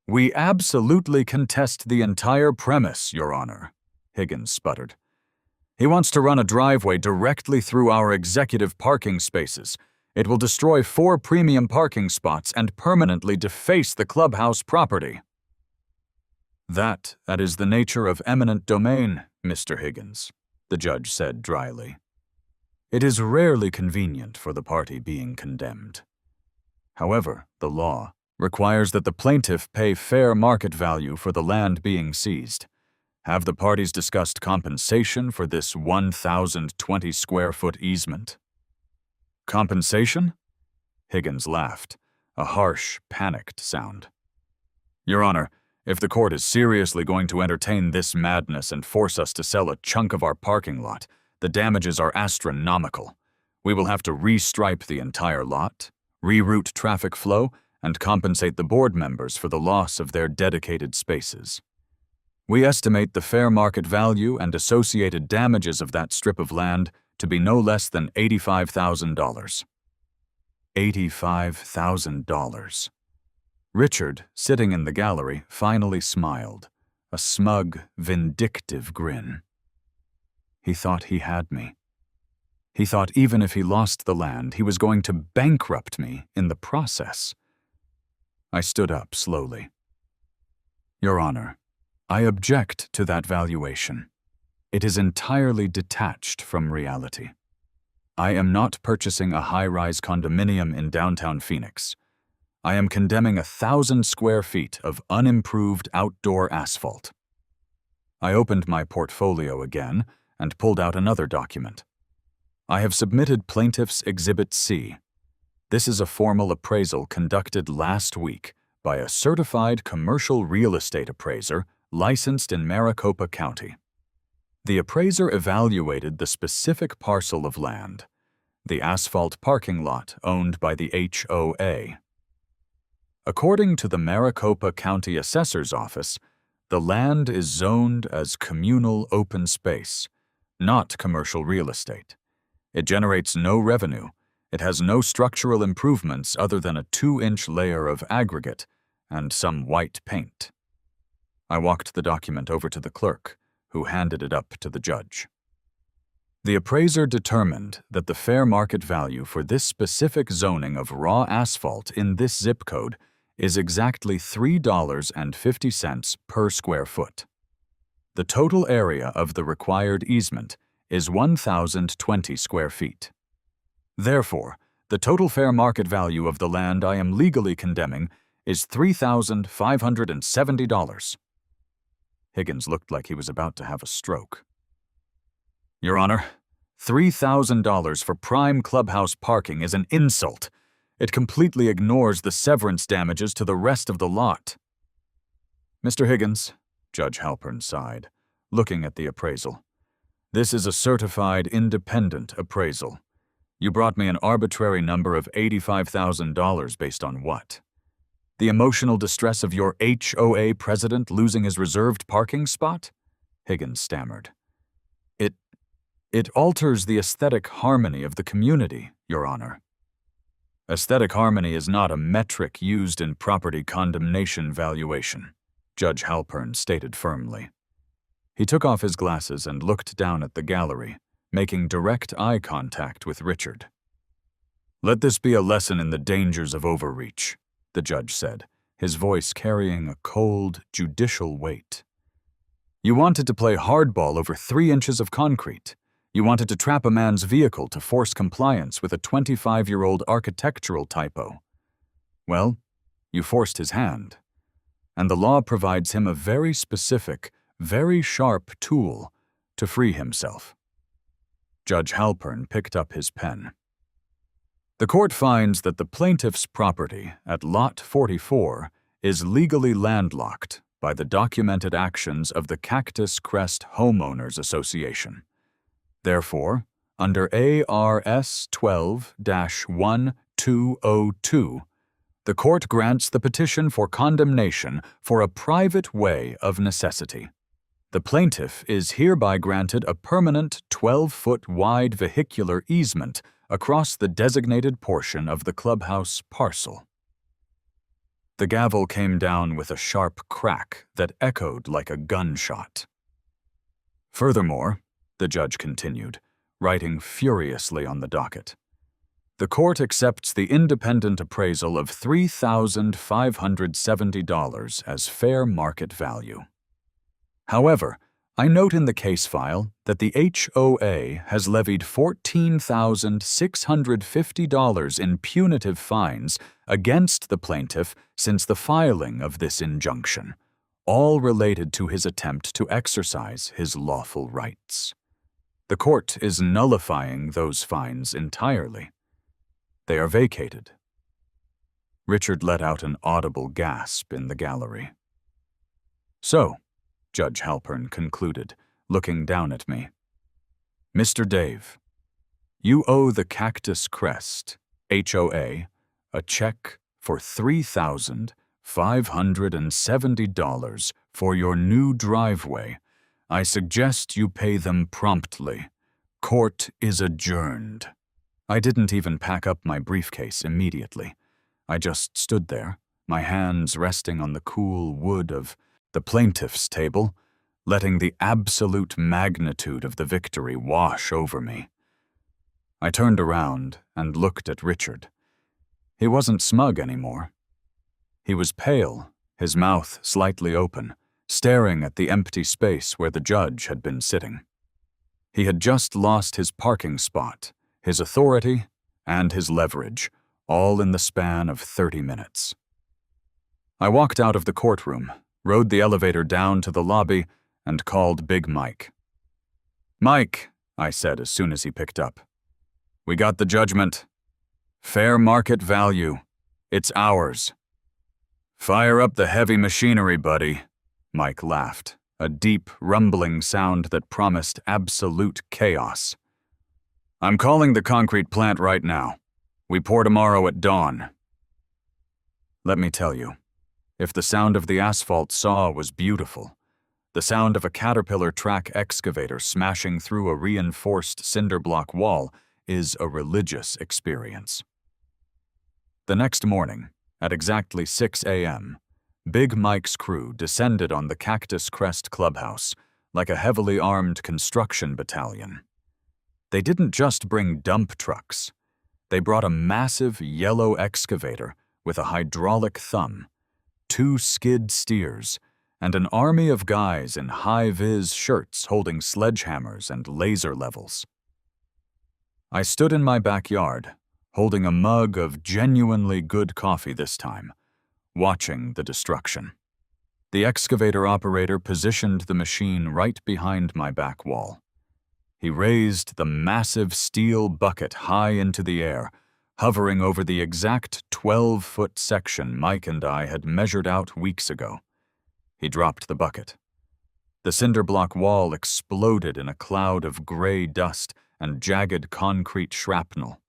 We absolutely contest the entire premise, Your Honor, Higgins sputtered. He wants to run a driveway directly through our executive parking spaces. It will destroy 4 premium parking spots and permanently deface the clubhouse property. That is the nature of eminent domain, Mr. Higgins, the judge said dryly. It is rarely convenient for the party being condemned. However, the law requires that the plaintiff pay fair market value for the land being seized. Have the parties discussed compensation for this 1,020 square foot easement? Compensation? Higgins laughed, a harsh, panicked sound. Your Honor, if the court is seriously going to entertain this madness and force us to sell a chunk of our parking lot, the damages are astronomical. We will have to restripe the entire lot, reroute traffic flow, and compensate the board members for the loss of their dedicated spaces. We estimate the fair market value and associated damages of that strip of land to be no less than $85,000. $85,000. Richard, sitting in the gallery, finally smiled, a smug, vindictive grin. He thought he had me. He thought even if he lost the land, he was going to bankrupt me in the process. I stood up slowly. Your Honor, I object to that valuation. It is entirely detached from reality. I am not purchasing a high-rise condominium in downtown Phoenix. I am condemning 1,000 square feet of unimproved outdoor asphalt. I opened my portfolio again and pulled out another document. I have submitted Plaintiff's Exhibit C. This is a formal appraisal conducted last week by a certified commercial real estate appraiser licensed in Maricopa County. The appraiser evaluated the specific parcel of land, the asphalt parking lot owned by the HOA. According to the Maricopa County Assessor's Office, the land is zoned as communal open space, not commercial real estate. It generates no revenue. It has no structural improvements other than a 2-inch layer of aggregate and some white paint. I walked the document over to the clerk, who handed it up to the judge. The appraiser determined that the fair market value for this specific zoning of raw asphalt in this zip code is exactly $3.50 per square foot. The total area of the required easement is 1,020 square feet. Therefore, the total fair market value of the land I am legally condemning is $3,570. Higgins looked like he was about to have a stroke. Your Honor, $3,000 for prime clubhouse parking is an insult. It completely ignores the severance damages to the rest of the lot. Mr. Higgins, Judge Halpern sighed, looking at the appraisal. This is a certified independent appraisal. You brought me an arbitrary number of $85,000 based on what? The emotional distress of your HOA president losing his reserved parking spot? Higgins stammered. It alters the aesthetic harmony of the community, Your Honor. Aesthetic harmony is not a metric used in property condemnation valuation, Judge Halpern stated firmly. He took off his glasses and looked down at the gallery, making direct eye contact with Richard. Let this be a lesson in the dangers of overreach, the judge said, his voice carrying a cold, judicial weight. You wanted to play hardball over 3 inches of concrete. You wanted to trap a man's vehicle to force compliance with a 25-year-old architectural typo. Well, you forced his hand. And the law provides him a very specific, very sharp tool to free himself. Judge Halpern picked up his pen. The court finds that the plaintiff's property at Lot 44 is legally landlocked by the documented actions of the Cactus Crest Homeowners Association. Therefore, under ARS 12-1202, the court grants the petition for condemnation for a private way of necessity. The plaintiff is hereby granted a permanent 12-foot wide vehicular easement across the designated portion of the clubhouse parcel. The gavel came down with a sharp crack that echoed like a gunshot. Furthermore, the judge continued, writing furiously on the docket, the court accepts the independent appraisal of $3,570 as fair market value. However, I note in the case file that the HOA has levied $14,650 in punitive fines against the plaintiff since the filing of this injunction, all related to his attempt to exercise his lawful rights. The court is nullifying those fines entirely. They are vacated. Richard let out an audible gasp in the gallery. So, Judge Halpern concluded, looking down at me. Mr. Dave, you owe the Cactus Crest, HOA, a check for $3,570 for your new driveway. I suggest you pay them promptly. Court is adjourned. I didn't even pack up my briefcase immediately. I just stood there, my hands resting on the cool wood of the plaintiff's table, letting the absolute magnitude of the victory wash over me. I turned around and looked at Richard. He wasn't smug anymore. He was pale, his mouth slightly open, staring at the empty space where the judge had been sitting. He had just lost his parking spot, his authority, and his leverage, all in the span of 30 minutes. I walked out of the courtroom, rode the elevator down to the lobby, and called Big Mike. Mike, I said as soon as he picked up. We got the judgment. Fair market value. It's ours. Fire up the heavy machinery, buddy. Mike laughed, a deep, rumbling sound that promised absolute chaos. I'm calling the concrete plant right now. We pour tomorrow at dawn. Let me tell you, if the sound of the asphalt saw was beautiful, the sound of a Caterpillar track excavator smashing through a reinforced cinder block wall is a religious experience. The next morning, at exactly 6 a.m., Big Mike's crew descended on the Cactus Crest clubhouse like a heavily armed construction battalion. They didn't just bring dump trucks. They brought a massive yellow excavator with a hydraulic thumb, 2 skid steers, and an army of guys in high-vis shirts holding sledgehammers and laser levels. I stood in my backyard, holding a mug of genuinely good coffee this time, watching the destruction. The excavator operator positioned the machine right behind my back wall. He raised the massive steel bucket high into the air, hovering over the exact 12-foot section Mike and I had measured out weeks ago. He dropped the bucket. The cinder block wall exploded in a cloud of gray dust and jagged concrete shrapnel.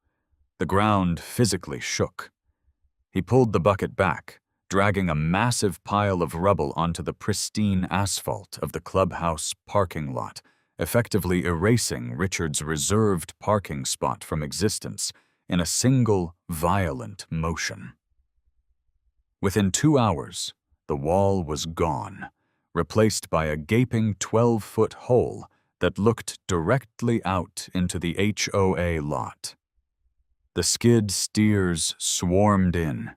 The ground physically shook. He pulled the bucket back, dragging a massive pile of rubble onto the pristine asphalt of the clubhouse parking lot, effectively erasing Richard's reserved parking spot from existence in a single, violent motion. Within 2 hours, the wall was gone, replaced by a gaping 12-foot hole that looked directly out into the HOA lot. The skid steers swarmed in,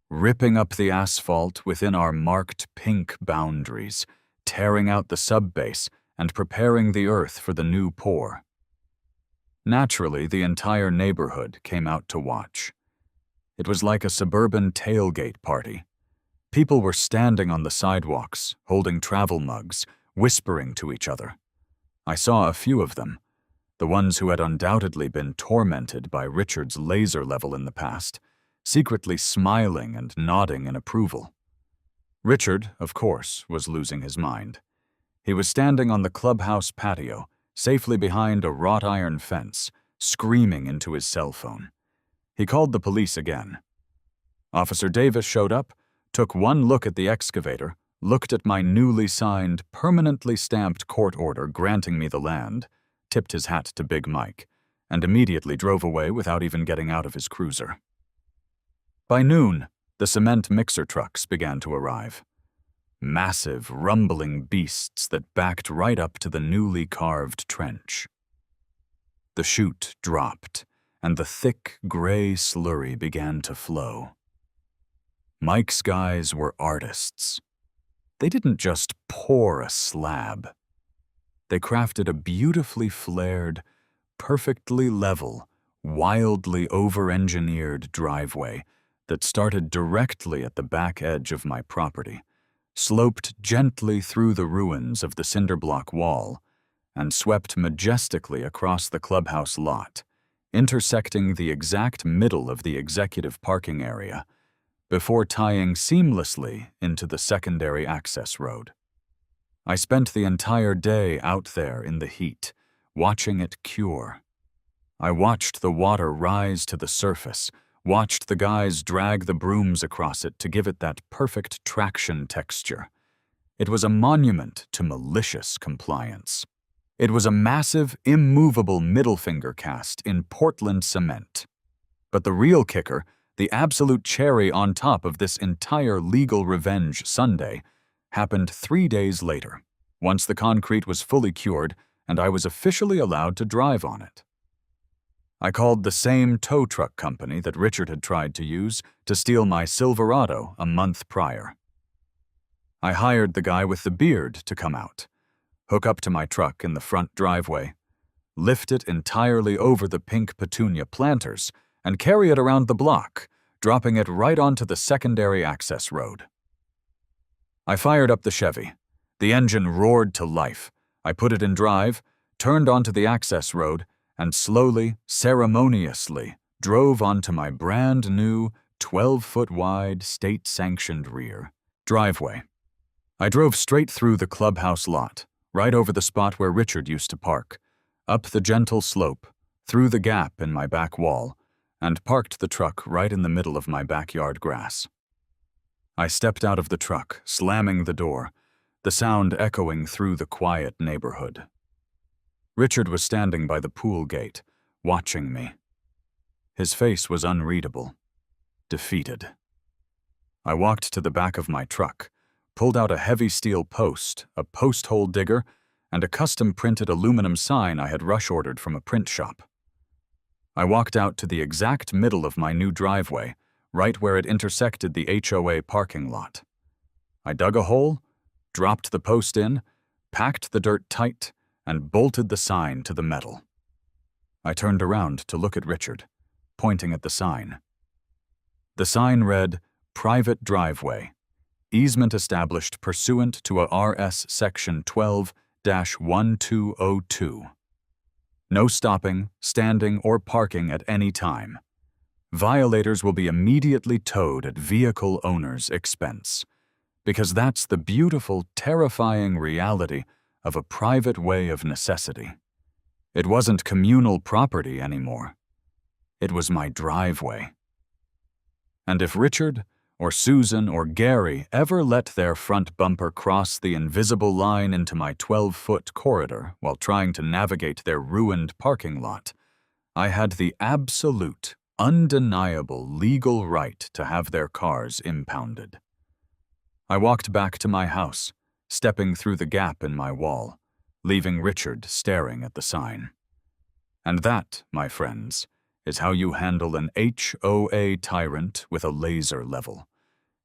ripping up the asphalt within our marked pink boundaries, tearing out the subbase and preparing the earth for the new pour. Naturally, the entire neighborhood came out to watch. It was like a suburban tailgate party. People were standing on the sidewalks, holding travel mugs, whispering to each other. I saw a few of them, the ones who had undoubtedly been tormented by Richard's laser level in the past, secretly smiling and nodding in approval. Richard, of course, was losing his mind. He was standing on the clubhouse patio, safely behind a wrought iron fence, screaming into his cell phone. He called the police again. Officer Davis showed up, took one look at the excavator, looked at my newly signed, permanently stamped court order granting me the land, tipped his hat to Big Mike, and immediately drove away without even getting out of his cruiser. By noon, the cement mixer trucks began to arrive. Massive, rumbling beasts that backed right up to the newly carved trench. The chute dropped, and the thick, gray slurry began to flow. Mike's guys were artists. They didn't just pour a slab. They crafted a beautifully flared, perfectly level, wildly over-engineered driveway that started directly at the back edge of my property, sloped gently through the ruins of the cinder block wall, and swept majestically across the clubhouse lot, intersecting the exact middle of the executive parking area, before tying seamlessly into the secondary access road. I spent the entire day out there in the heat, watching it cure. I watched the water rise to the surface, watched the guys drag the brooms across it to give it that perfect traction texture. It was a monument to malicious compliance. It was a massive, immovable middle finger cast in Portland cement. But the real kicker, the absolute cherry on top of this entire legal revenge Sunday, happened 3 days later, once the concrete was fully cured and I was officially allowed to drive on it. I called the same tow truck company that Richard had tried to use to steal my Silverado a month prior. I hired the guy with the beard to come out, hook up to my truck in the front driveway, lift it entirely over the pink petunia planters, and carry it around the block, dropping it right onto the secondary access road. I fired up the Chevy. The engine roared to life. I put it in drive, turned onto the access road, and slowly, ceremoniously, drove onto my brand new 12-foot wide, state-sanctioned rear driveway. I drove straight through the clubhouse lot, right over the spot where Richard used to park, up the gentle slope, through the gap in my back wall, and parked the truck right in the middle of my backyard grass. I stepped out of the truck, slamming the door, the sound echoing through the quiet neighborhood. Richard was standing by the pool gate, watching me. His face was unreadable, defeated. I walked to the back of my truck, pulled out a heavy steel post, a post hole digger, and a custom-printed aluminum sign I had rush-ordered from a print shop. I walked out to the exact middle of my new driveway, right where it intersected the HOA parking lot. I dug a hole, dropped the post in, packed the dirt tight, and bolted the sign to the metal. I turned around to look at Richard, pointing at the sign. The sign read, "Private Driveway. Easement established pursuant to a RS Section 12-1202. No stopping, standing, or parking at any time. Violators will be immediately towed at vehicle owner's expense." Because that's the beautiful, terrifying reality of a private way of necessity. It wasn't communal property anymore. It was my driveway. And if Richard, or Susan, or Gary ever let their front bumper cross the invisible line into my 12-foot corridor while trying to navigate their ruined parking lot, I had the absolute, undeniable legal right to have their cars impounded. I walked back to my house, stepping through the gap in my wall, leaving Richard staring at the sign. And that, my friends, is how you handle an HOA tyrant with a laser level.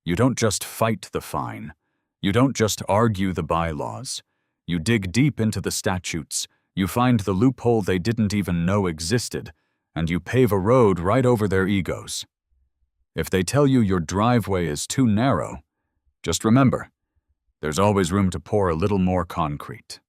You don't just fight the fine. You don't just argue the bylaws. You dig deep into the statutes, you find the loophole they didn't even know existed, and you pave a road right over their egos. If they tell you your driveway is too narrow, just remember, there's always room to pour a little more concrete.